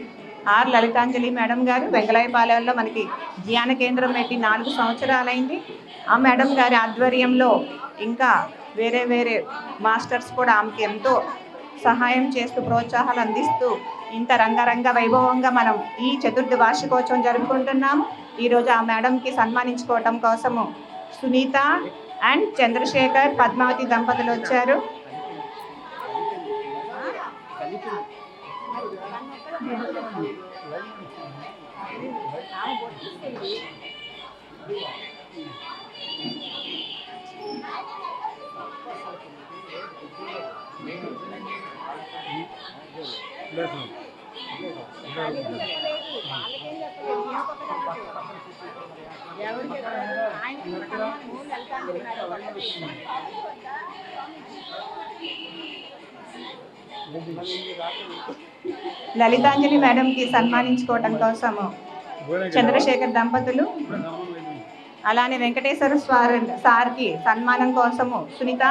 Speaker 6: ఆర్ లలితాంజలి మేడం గారు వెంగళాయపాలెంలో మనకి ధ్యాన కేంద్రం పెట్టి 4 సంవత్సరాలైంది. ఆ మేడం గారి ఆధ్వర్యంలో ఇంకా వేరే వేరే మాస్టర్స్ కూడా ఆమెకి ఎంతో సహాయం చేస్తూ ప్రోత్సాహాలు అందిస్తూ ఇంత రంగరంగ వైభవంగా మనం ఈ చతుర్థి వార్షికోత్సవం జరుపుకుంటున్నాము. ఈరోజు ఆ మేడంకి సన్మానించుకోవటం కోసము సునీత అండ్ చంద్రశేఖర్ పద్మావతి దంపతులు వచ్చారు. లలితాంజలి మేడంకి సన్మానించుకోవటం కోసము చంద్రశేఖర్ దంపతులు, అలానే వెంకటేశ్వర సార్కి సన్మానం కోసము సునీత,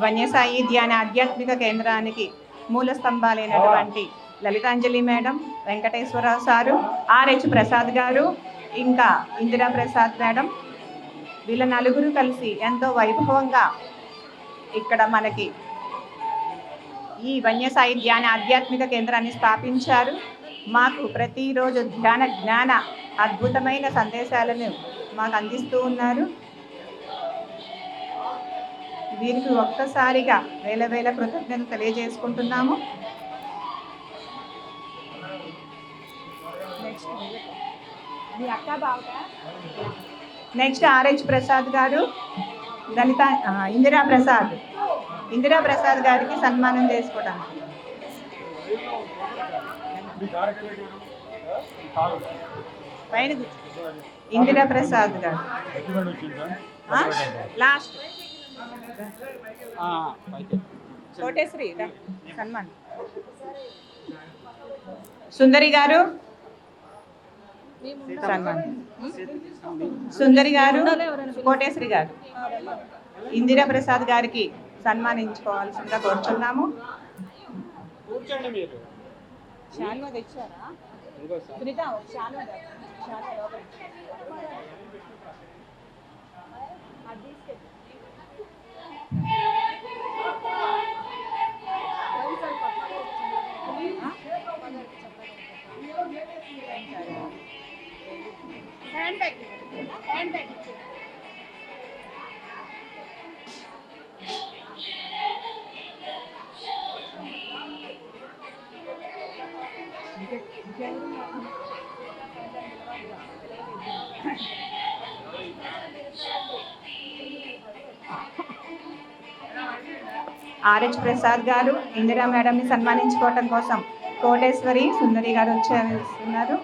Speaker 6: వన్యసాయి ధ్యాన ఆధ్యాత్మిక కేంద్రానికి మూల స్తంభాలైనటువంటి Lalitanjali madam, Venkateswararao sir, RH Prasad గారు, ఇంకా ఇందిరా ప్రసాద్ మేడం, వీళ్ళ నలుగురు కలిసి ఎంతో వైభవంగా ఇక్కడ మనకి ఈ వన్యసాయి ధ్యాన ఆధ్యాత్మిక కేంద్రాన్ని స్థాపించారు. మాకు ప్రతిరోజు ధ్యాన జ్ఞాన అద్భుతమైన సందేశాలను మాకు అందిస్తూ ఉన్నారు. వీరికి ఒక్కసారిగా వేల వేల కృతజ్ఞతలు తెలియజేసుకుంటున్నాము. నెక్స్ట్ ఆర్హెచ్ ప్రసాద్ గారు, లలిత ఇందిరా ప్రసాద్ గారికి సన్మానం చేసుకోవడానికి పైన ఇందిరా ప్రసాద్ గారు లాస్ట్ కోటేశ్వరి సన్మాన్, సుందరి గారు సన్మాన్, సుందరి గారు, కోటేశ్వరి గారు, ఇందిరా ప్రసాద్ గారికి సన్మానించుకోవాల్సిందిగా కోరుచున్నాము. శాల్వా తెచ్చారా? సునీత శాల్వా ఆర్హెచ్ ప్రసాద్ గారు ఇందిరా మేడంని సన్మానించుకోవటం కోసం కోటేశ్వరి సుందరి గారు వచ్చేస్తున్నారు.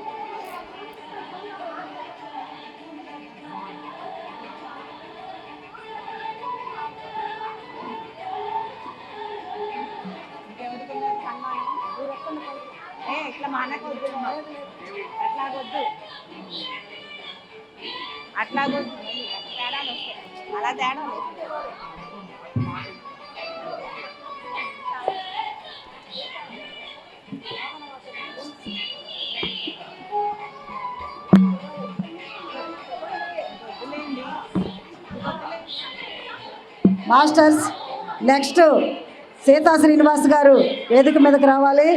Speaker 6: అట్లాగొద్దు అలా తేడా
Speaker 7: మాస్టర్స్. నెక్స్ట్ సీతా శ్రీనివాస్ గారు వేదిక మీదకి రావాలి.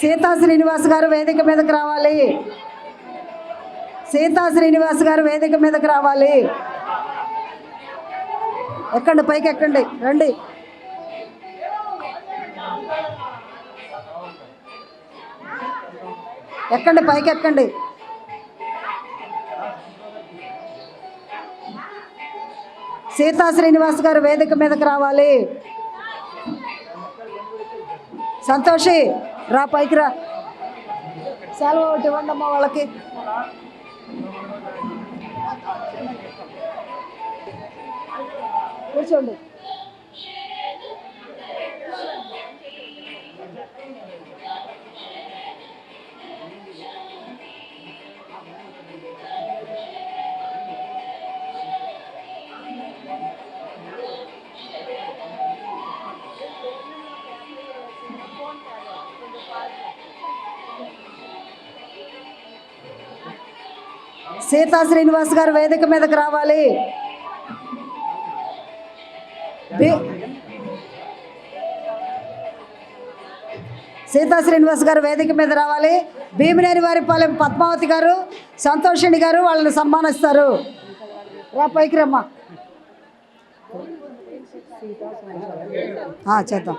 Speaker 7: సీతా శ్రీనివాస్ గారు వేదిక మీదకి రావాలి. సీతా శ్రీనివాస్ గారు వేదిక మీదకి రావాలి. ఎక్కండి, పైకి ఎక్కండి, రండి. ఎక్కండి, పైకి ఎక్కండి. సీతా శ్రీనివాస్ గారు వేదిక మీదకి రావాలి. సంతోషి రా, పైకి రా. సెలవు ఒకటి ఇవ్వండి అమ్మా వాళ్ళకి. కూర్చోండి. సీతా శ్రీనివాస్ గారు వేదిక మీదకి రావాలి. సీతా శ్రీనివాస్ గారు వేదిక మీద రావాలి. భీమినేని వారిపాలెం పద్మావతి గారు, సంతోషిణి గారు వాళ్ళని సన్మానిస్తారు. రా, పైకి రమ్మా. చేద్దాం.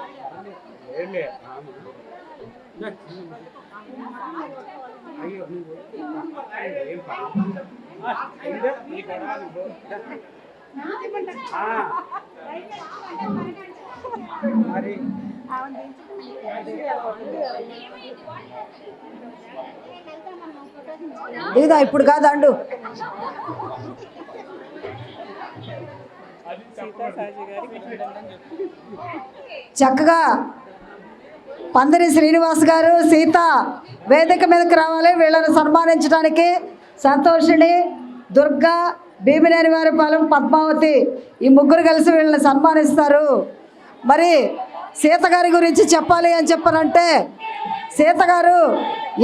Speaker 7: ఇదా ఇప్పుడు కాదు అండు. చక్కగా పందిరి శ్రీనివాస్ గారు, సీత వేదిక మీదకి రావాలి. వీళ్ళని సన్మానించడానికి సంతోషిణి, దుర్గా, భీమినేని వారిపాలెం పద్మావతి ఈ ముగ్గురు కలిసి వీళ్ళని సన్మానిస్తారు. మరి సీత గారి గురించి చెప్పాలి అని చెప్పనంటే, సీత గారు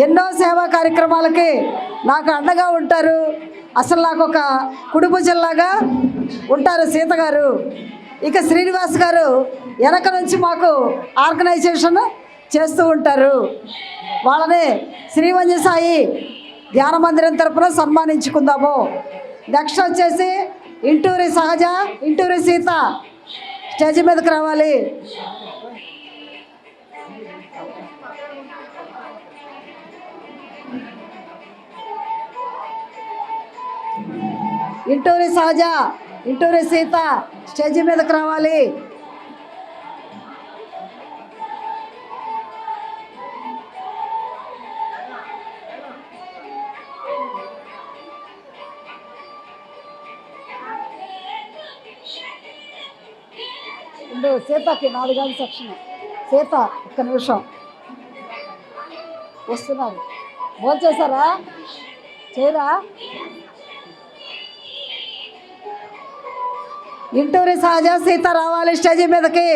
Speaker 7: ఎన్నో సేవా కార్యక్రమాలకి నాకు అండగా ఉంటారు. అసలు నాకు ఒక కుడుపు జిల్లాగా ఉంటారు సీత గారు. ఇక శ్రీనివాస్ గారు వెనక నుంచి మాకు ఆర్గనైజేషన్ చేస్తూ ఉంటారు. వాళ్ళని శ్రీవంజ సాయి ధ్యాన మందిరం తరపున సన్మానించుకుందాము. నెక్స్ట్ వచ్చేసి ఇంటూరి సహజ, ఇంటూరి సీత స్టేజ్ మీదకి రావాలి. ఇంటూరి సహజ, ఇంటూరి సీత స్టేజ్ మీదకి రావాలి. సీతకి 4 గంటల సెక్షన్. సీత ఒక్క నిమిషం వస్తున్నారు. భోంచేశారా? చేయరా? ఇంటూరి సహజ, సీత రావాలి స్టేజ్ మీదకి.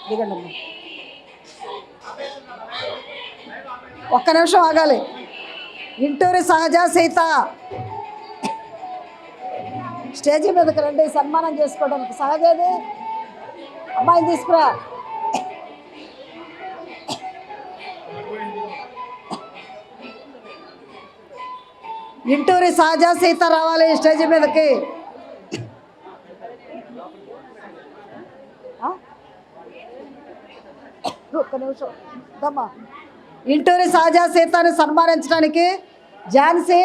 Speaker 7: దిగండి, ఒక్క నిమిషం ఆగాలి. ఇంటూరి సహజ, సీత స్టేజ్ మీదకి రండి సన్మానం చేసుకోవడానికి. సహజది అమ్మాయిని తీసుకురా. ఇంటూరి సహజ, సీత రావాలి స్టేజ్ మీదకి. ఒక్క నిమిషం దమ్మా. ఇంటూరి సహజ సీతని సన్మానించడానికి ఝాన్సీ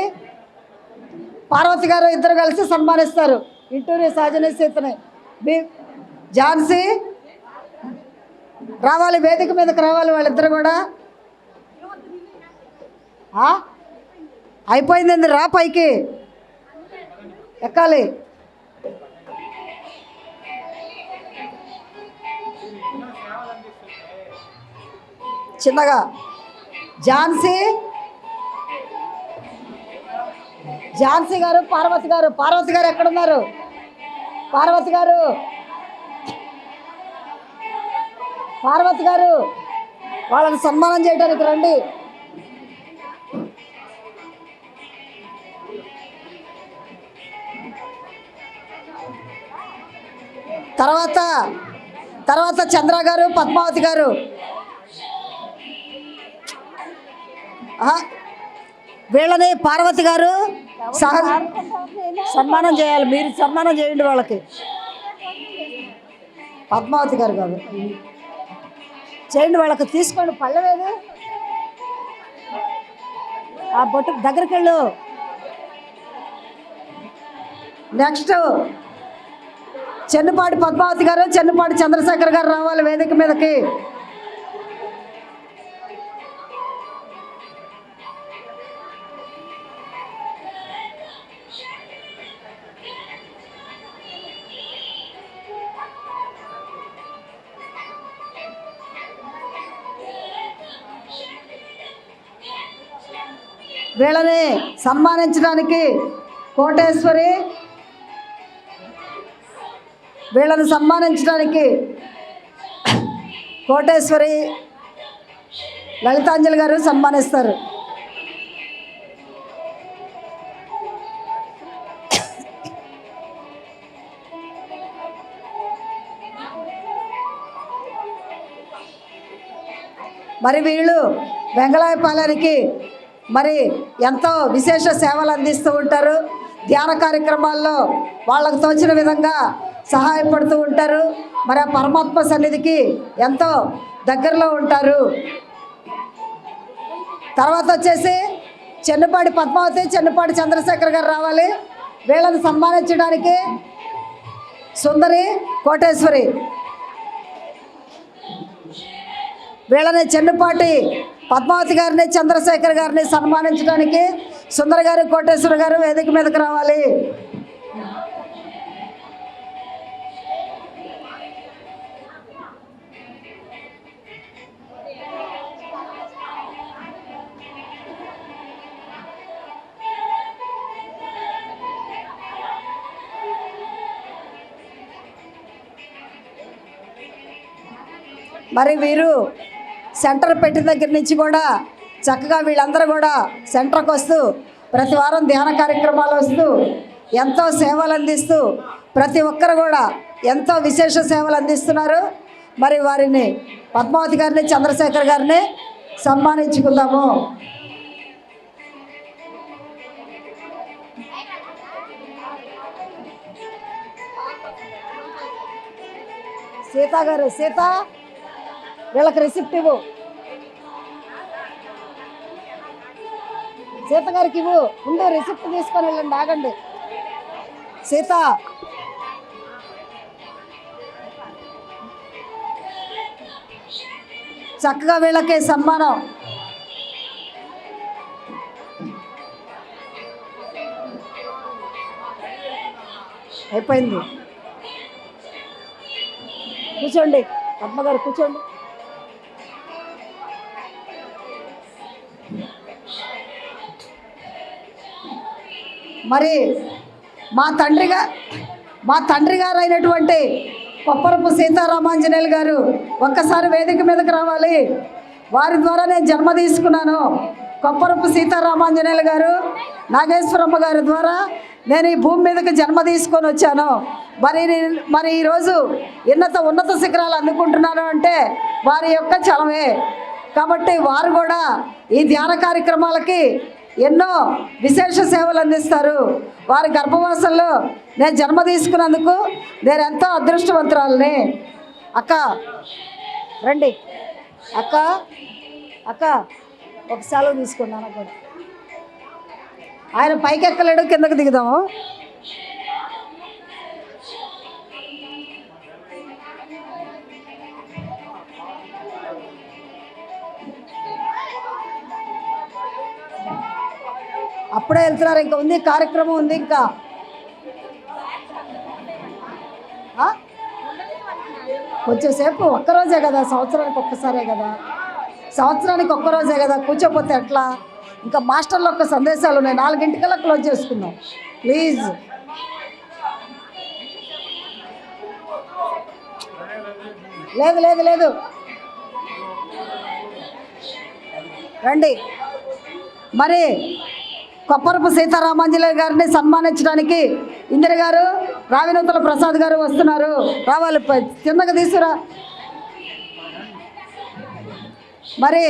Speaker 7: పార్వతి గారు ఇద్దరు కలిసి సన్మానిస్తారు. ఇంటూరి సహజని సీతని ఝాన్సీ రావాలి, వేదిక మీదకి రావాలి వాళ్ళిద్దరు కూడా. అయిపోయిందండి, రా పైకి ఎక్కాలి. చిన్నగా ఝాన్సీ గారు, పార్వతి గారు ఎక్కడున్నారు? పార్వతి గారు వాళ్ళని సన్మానం చేయడానికి రండి. తర్వాత చంద్ర గారు, పద్మావతి గారు. వీళ్ళని పార్వతి గారు సన్మానం చేయాలి. మీరు సన్మానం చేయండి వాళ్ళకి. పద్మావతి గారు కాదు, చేయండి వాళ్ళకి. తీసుకోండి, పళ్ళవేది ఆ బొట్టు దగ్గరికి వెళ్ళు. నెక్స్ట్ చెన్నుపాటి పద్మావతి గారు, చెన్నుపాటి చంద్రశేఖర్ గారు రావాలి వేదిక మీదకి. వీళ్ళని సన్మానించడానికి కోటేశ్వరి, లలితాంజలి గారు సన్మానిస్తారు. మరి వీళ్ళు వెంగళాయపాలెనికి మరి ఎంతో విశేష సేవలు అందిస్తూ ఉంటారు. ధ్యాన కార్యక్రమాల్లో వాళ్ళకు తోచిన విధంగా సహాయపడుతూ ఉంటారు. మరి ఆ పరమాత్మ సన్నిధికి ఎంతో దగ్గరలో ఉంటారు. తర్వాత వచ్చేసి చెన్నుపాటి పద్మావతి, చెన్నుపాటి చంద్రశేఖర్ గారు రావాలి. వీళ్ళని సన్మానించడానికి సుందరి, కోటేశ్వరి. వీళ్ళని చెన్నుపాటి పద్మావతి గారిని, చంద్రశేఖర్ గారిని సన్మానించడానికి సుందర గారు, కోటేశ్వర గారు వేదిక మీదకి రావాలి. మరి వీరు సెంటర్ పెట్టిన దగ్గర నుంచి కూడా చక్కగా వీళ్ళందరూ కూడా సెంటర్కి వస్తూ ప్రతి వారం ధ్యాన కార్యక్రమాలు వస్తూ ఎంతో సేవలు అందిస్తూ ప్రతి ఒక్కరు కూడా ఎంతో విశేష సేవలు అందిస్తున్నారు. మరి వారిని పద్మావతి గారిని, చంద్రశేఖర్ గారిని సన్మానించుకుందాము. సీత గారు, సీత వీళ్ళకి రిసిప్ట్ ఇవ్వు. సీత గారికి ఇవ్వు. ఉండు, రిసిప్ట్ తీసుకొని వెళ్ళండి. ఆగండి సీత. చక్కగా వీళ్ళకి సన్మానం. అయిపోయింది. కూర్చోండి పద్మగారు, కూర్చోండి. మరి మా తండ్రి గారు అయినటువంటి కొప్పరపు సీతారామాంజనేయులు గారు ఒక్కసారి వేదిక మీదకి రావాలి. వారి ద్వారా నేను జన్మ తీసుకున్నాను. కొప్పరపు సీతారామాంజనేయులు గారు, నాగేశ్వరమ్మ గారి ద్వారా నేను ఈ భూమి మీదకి జన్మ తీసుకొని వచ్చాను. మరి ఈరోజు ఉన్నత శిఖరాలు అందుకుంటున్నాను అంటే వారి యొక్క చలవే. కాబట్టి వారు కూడా ఈ ధ్యాన కార్యక్రమాలకి ఎన్నో విశేష సేవలు అందిస్తారు. వారి గర్భవాసంలో నేను జన్మ తీసుకున్నందుకు నేను ఎంతో అదృష్టవంతురాలని. అక్క రండి. అక్క అక్క ఒక సెలవు తీసుకున్నాను కూడా. ఆయన పైకి ఎక్కలేడు, కిందకు దిగుదాము. అప్పుడే వెళ్తున్నారు, ఇంకా ఉంది కార్యక్రమం ఉంది. ఇంకా కొంచెంసేపు ఒక్కరోజే కదా, సంవత్సరానికి ఒక్కసారే కదా, సంవత్సరానికి ఒక్కరోజే కదా, కూర్చోపోతే ఎట్లా? ఇంకా మాస్టర్లు ఒక్క సందేశాలు ఉన్నాయి, 4 క్లోజ్ చేసుకుందాం ప్లీజ్. లేదు లేదు లేదు, రండి. మరి కొప్పరపు సీతారామాంజనేయులు గారిని సన్మానించడానికి ఇందిర గారు, రావినూతల ప్రసాద్ గారు వస్తున్నారు. రావాలి, కిందకు తీసుకురా. మరి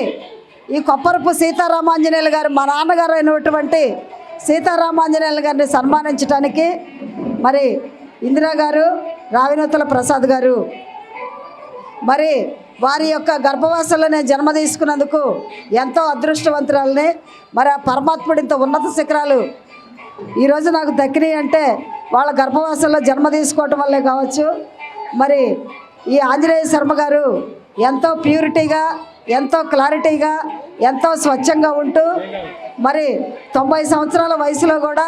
Speaker 7: ఈ కొప్పరపు సీతారామాంజనేయులు గారు మా నాన్నగారు అయినటువంటి సీతారామాంజనేయులు గారిని సన్మానించడానికి మరి ఇందిరా గారు, రావినూతల ప్రసాద్ గారు మరి వారి యొక్క గర్భవాసంలో నేను జన్మ తీసుకున్నందుకు ఎంతో అదృష్టవంతురాలని. మరి ఆ పరమాత్ముడు ఇంత ఉన్నత శిఖరాలు ఈరోజు నాకు దక్కినాయి అంటే వాళ్ళ గర్భవాసంలో జన్మ తీసుకోవటం వల్లే కావచ్చు. మరి ఈ ఆంజనేయ శర్మ గారు ఎంతో ప్యూరిటీగా, ఎంతో క్లారిటీగా, ఎంతో స్వచ్ఛంగా ఉంటూ మరి 90 సంవత్సరాల వయసులో కూడా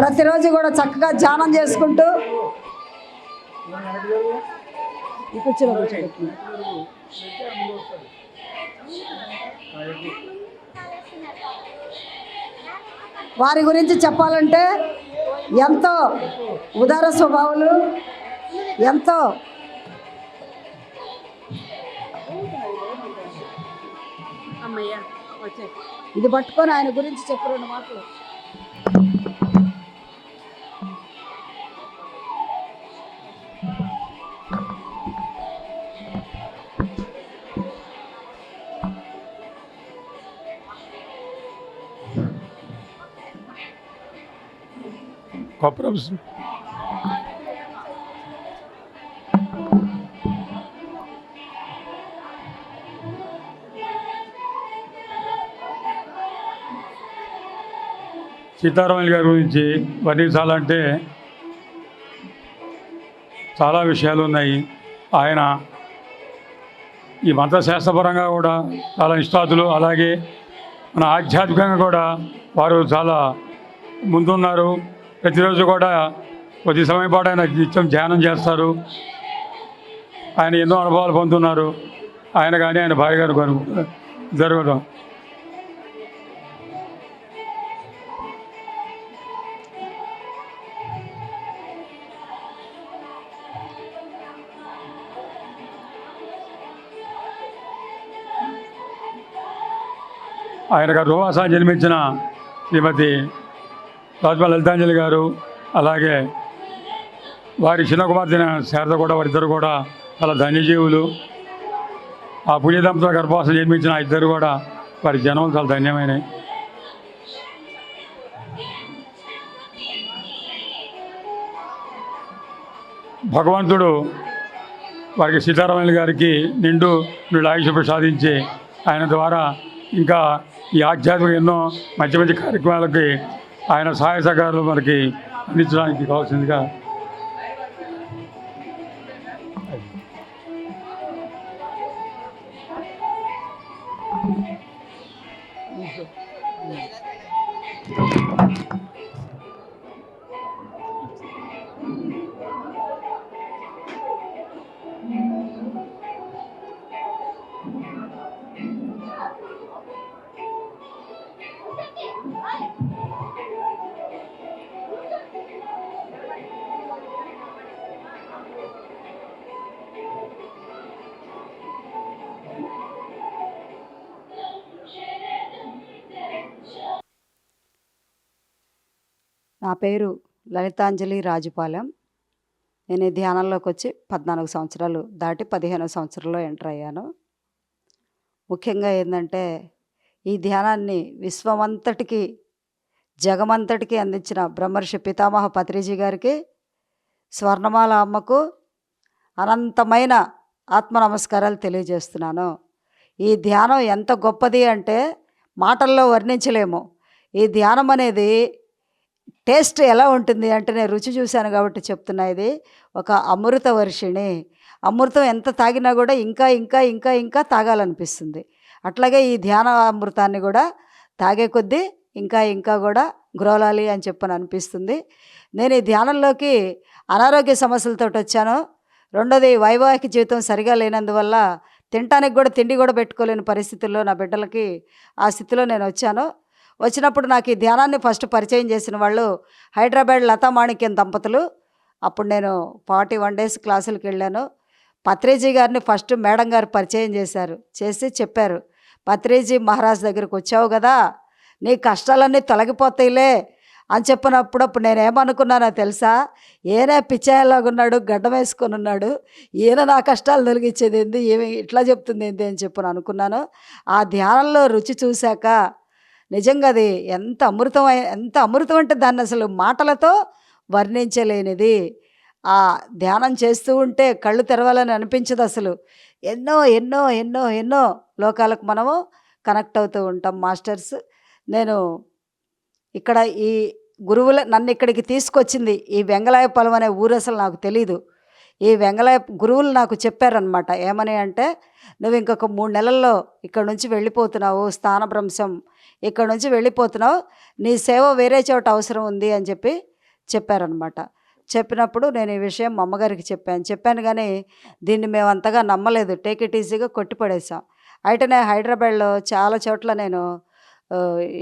Speaker 7: ప్రతిరోజు కూడా చక్కగా ధ్యానం చేసుకుంటూ వారి గురించి చెప్పాలంటే ఎంతో ఉదార స్వభావాలు, ఎంతో ఇది పట్టుకొని ఆయన గురించి చెప్పు 2 మాటలు.
Speaker 2: కొప్పరపు సీతారామయ్య గారి గురించి వర్ణించాలంటే చాలా విషయాలు ఉన్నాయి. ఆయన ఈ మంత్రశాస్త్రపరంగా కూడా చాలా నిష్ఠాతులు, అలాగే మన ఆధ్యాత్మికంగా కూడా వారు చాలా ముందున్నారు. ప్రతిరోజు కూడా కొద్ది సమయం పాటు ఆయన నిత్యం ధ్యానం చేస్తారు. ఆయన ఎన్నో అనుభవాలు పొందుతున్నారు. ఆయన కానీ ఆయన భార్య గారు జరగడం. ఆయన గారు రువాసా జన్మించిన శ్రీమతి రాజమా లలితాంజలి గారు, అలాగే వారి చిన్న కుమార్తె శారద కూడా, వారిద్దరు కూడా చాలా ధన్యజీవులు. ఆ పుణ్యదంపతుల గర్భవాసం జన్మించిన ఇద్దరు కూడా వారి జన్మలు చాలా ధన్యమైనవి. భగవంతుడు వారికి సీతారామయ్య గారికి నిండు ఆయుష్ ప్రసాదించి ఆయన ద్వారా ఇంకా ఈ ఆధ్యాత్మిక ఎన్నో మంచి మంచి కార్యక్రమాలకి ఆయన సహాయ సహకారాలు మనకి అందించడానికి కావాల్సిందిగా
Speaker 7: నా పేరు లలితాంజలి రాజుపాలెం. నేను ఈ ధ్యానంలోకి వచ్చి 14 సంవత్సరాలు దాటి 15వ సంవత్సరంలో ఎంటర్ అయ్యాను. ముఖ్యంగా ఏంటంటే ఈ ధ్యానాన్ని విశ్వమంతటికి, జగమంతటికి అందించిన బ్రహ్మర్షి పితామహ పత్రిజీ గారికి, స్వర్ణమాల అమ్మకు అనంతమైన ఆత్మ నమస్కారాలు తెలియజేస్తున్నాను. ఈ ధ్యానం ఎంత గొప్పది అంటే మాటల్లో వర్ణించలేము. ఈ ధ్యానం అనేది టేస్ట్ ఎలా ఉంటుంది అంటే నేను రుచి చూశాను కాబట్టి చెప్తున్నా. ఇది ఒక అమృత వర్షిణి. అమృతం ఎంత తాగినా కూడా ఇంకా ఇంకా ఇంకా ఇంకా తాగాలనిపిస్తుంది. అట్లాగే ఈ ధ్యాన అమృతాన్ని కూడా తాగే కొద్దీ ఇంకా ఇంకా కూడా గ్రోలాలి అని చెప్పని అనిపిస్తుంది. నేను ఈ ధ్యానంలోకి అనారోగ్య సమస్యలతో వచ్చాను. రెండోది వైవాహిక జీవితం సరిగా లేనందువల్ల తినటానికి కూడా తిండి కూడా పెట్టుకోలేని పరిస్థితుల్లో నా బిడ్డలకి ఆ స్థితిలో నేను వచ్చాను. వచ్చినప్పుడు నాకు ఈ ధ్యానాన్ని ఫస్ట్ పరిచయం చేసిన వాళ్ళు హైదరాబాద్ లతా మాణిక్యం దంపతులు. అప్పుడు నేను 41 days క్లాసులకు వెళ్ళాను. పత్రేజీ గారిని ఫస్ట్ మేడం గారు పరిచయం చేసి చెప్పారు, పత్రేజీ మహారాజ్ దగ్గరికి వచ్చావు కదా, నీ కష్టాలన్నీ తొలగిపోతాయిలే అని చెప్పినప్పుడు నేనేమనుకున్నానో తెలుసా, ఈయనే పిచ్చాయలాగున్నాడు, గడ్డం వేసుకొని ఉన్నాడు, ఈయన నా కష్టాలు తొలగించేది ఏంది, ఏమి ఇట్లా చెప్తుంది ఏంది అని చెప్పని అనుకున్నాను. ఆ ధ్యానంలో రుచి చూశాక నిజంగా అది ఎంత అమృతం అంటే దాన్ని అసలు మాటలతో వర్ణించలేనిది. ఆ ధ్యానం చేస్తూ ఉంటే కళ్ళు తెరవాలని అనిపించదు అసలు. ఎన్నో ఎన్నో ఎన్నో ఎన్నో లోకాలకు మనము కనెక్ట్ అవుతూ ఉంటాం. మాస్టర్స్, నేను ఇక్కడ ఈ నన్ను ఇక్కడికి తీసుకొచ్చింది ఈ వెంగళాయపాలెం అనే ఊరు. అసలు నాకు తెలీదు. ఈ గురువులు నాకు చెప్పారనమాట. ఏమని అంటే, నువ్వు ఇంకొక 3 నెలల్లో ఇక్కడ నుంచి వెళ్ళిపోతున్నావు, స్థానభ్రంశం, ఇక్కడ నుంచి వెళ్ళిపోతున్నావు, నీ సేవ వేరే చోట అవసరం ఉంది అని చెప్పారనమాట. చెప్పినప్పుడు నేను ఈ విషయం మా అమ్మగారికి చెప్పాను కానీ దీన్ని మేము అంతగా నమ్మలేదు. టేక్ ఇట్ ఈజీగా కొట్టిపడేసాం. అయితేనే హైదరాబాద్లో చాలా చోట్ల నేను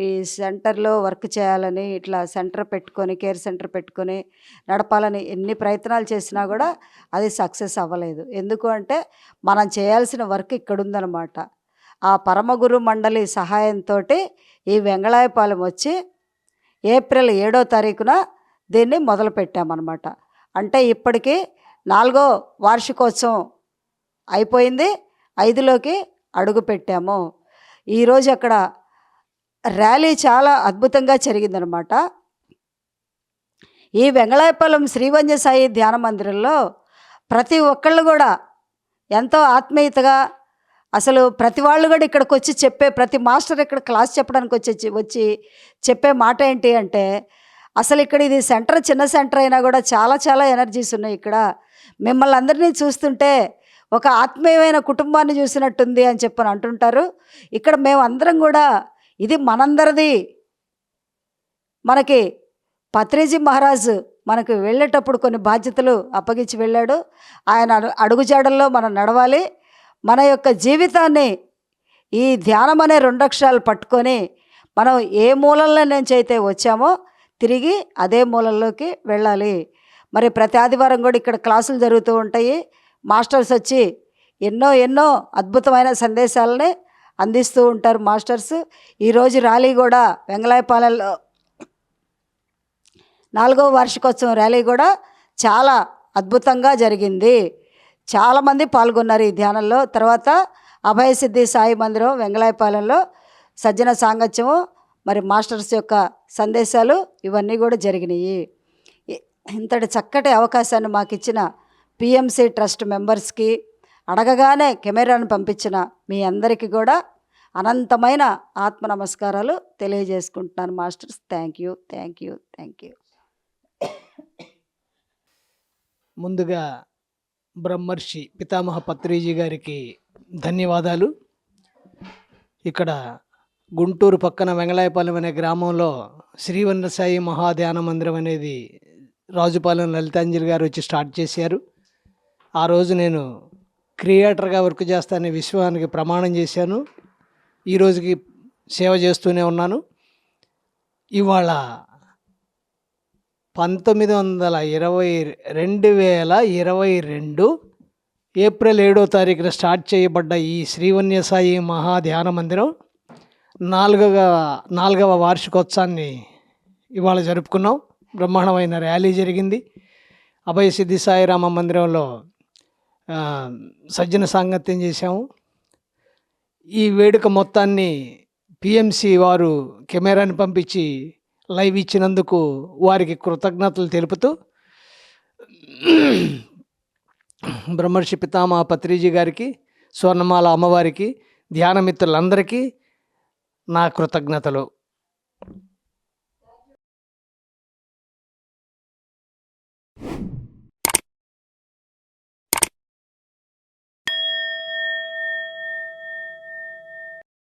Speaker 7: ఈ సెంటర్లో వర్క్ చేయాలని, ఇట్లా సెంటర్ పెట్టుకొని, కేర్ సెంటర్ పెట్టుకొని నడపాలని ఎన్ని ప్రయత్నాలు చేసినా కూడా అది సక్సెస్ అవ్వలేదు. ఎందుకు అంటే మనం చేయాల్సిన వర్క్ ఇక్కడ ఉందన్నమాట. ఆ పరమగురు మండలి సహాయంతో ఈ వెంగళాయపాలెం వచ్చి ఏప్రిల్ 7వ తారీఖున దీన్ని మొదలుపెట్టామన్నమాట. అంటే ఇప్పటికీ 4వ వార్షికోత్సవం అయిపోయింది, 5లోకి అడుగు పెట్టాము. ఈరోజు అక్కడ ర్యాలీ చాలా అద్భుతంగా జరిగిందనమాట. ఈ వెంగళాయపాలెం శ్రీవన్య సాయి ధ్యాన మందిరంలో ప్రతి ఒక్కళ్ళు కూడా ఎంతో ఆత్మీయతగా, అసలు ప్రతి వాళ్ళు కూడా ఇక్కడికి వచ్చి ప్రతి మాస్టర్ ఇక్కడ క్లాస్ చెప్పడానికి వచ్చి చెప్పే మాట ఏంటి అంటే, అసలు ఇక్కడ ఇది సెంటర్, చిన్న సెంటర్ అయినా కూడా చాలా చాలా ఎనర్జీస్ ఉన్నాయి ఇక్కడ. మిమ్మల్ని అందరినీ చూస్తుంటే ఒక ఆత్మీయమైన కుటుంబాన్ని చూసినట్టుంది అని చెప్పని అంటుంటారు. ఇక్కడ మేము అందరం కూడా ఇది మనందరిది. మనకి పత్రేజీ మహారాజు మనకు వెళ్ళేటప్పుడు కొన్ని బాధ్యతలు అప్పగించి వెళ్ళాడు. ఆయన అడుగుజాడల్లో మనం నడవాలి. మన యొక్క జీవితాన్ని ఈ ధ్యానం అనే 2 అక్షరాలు పట్టుకొని మనం ఏ మూలంలో నుంచి అయితే వచ్చామో తిరిగి అదే మూలంలోకి వెళ్ళాలి. మరి ప్రతి ఆదివారం కూడా ఇక్కడ క్లాసులు జరుగుతూ ఉంటాయి. మాస్టర్స్ వచ్చి ఎన్నో ఎన్నో అద్భుతమైన సందేశాలని అందిస్తూ ఉంటారు మాస్టర్స్. ఈరోజు ర్యాలీ కూడా వెంగళాయపాలెంలో 4వ వార్షికోత్సవం ర్యాలీ కూడా చాలా అద్భుతంగా జరిగింది. చాలామంది పాల్గొన్నారు ఈ ధ్యానంలో. తర్వాత అభయసిద్ధి సాయి మందిరం వెంగళాయపాలెంలో సజ్జన సాంగత్యము, మరి మాస్టర్స్ యొక్క సందేశాలు ఇవన్నీ కూడా జరిగినాయి. ఇంతటి చక్కటి అవకాశాన్ని మాకు ఇచ్చిన పిఎంసి ట్రస్ట్ మెంబర్స్కి, అడగగానే కెమెరాను పంపించిన మీ అందరికీ కూడా అనంతమైన ఆత్మ నమస్కారాలు తెలియజేసుకుంటున్నాను masters. Thank you, thank you, thank you.
Speaker 8: ముందుగా బ్రహ్మర్షి పితామహ పత్రిజీ గారికి ధన్యవాదాలు. ఇక్కడ గుంటూరు పక్కన వెంగళాయపాలెం అనే గ్రామంలో శ్రీవన్య సాయి మహాధ్యాన మందిరం అనేది రాజుపాలెం లలితాంజలి గారు వచ్చి స్టార్ట్ చేశారు. ఆ రోజు నేను క్రియేటర్గా వర్క్ చేస్తానని విశ్వానికి ప్రమాణం చేశాను. ఈ రోజుకి సేవ చేస్తూనే ఉన్నాను. ఇవాళ 2022 ఏప్రిల్ 7వ తారీఖున స్టార్ట్ చేయబడ్డ ఈ శ్రీవన్య సాయి మహాధ్యాన మందిరం 4వ వార్షికోత్సవాన్ని ఇవాళ జరుపుకున్నాం. బ్రహ్మాండమైన ర్యాలీ జరిగింది. అభయసిద్ధి సాయిరామ మందిరంలో సజ్జన సాంగత్యం చేశాము. ఈ వేడుక మొత్తాన్ని పిఎంసి వారు కెమెరాని పంపించి లైవ్ ఇచ్చినందుకు వారికి కృతజ్ఞతలు తెలుపుతూ బ్రహ్మర్షి పితామహ పత్రిజీ గారికి, స్వర్ణమాల అమ్మవారికి, ధ్యాన మిత్రులందరికీ నా కృతజ్ఞతలు.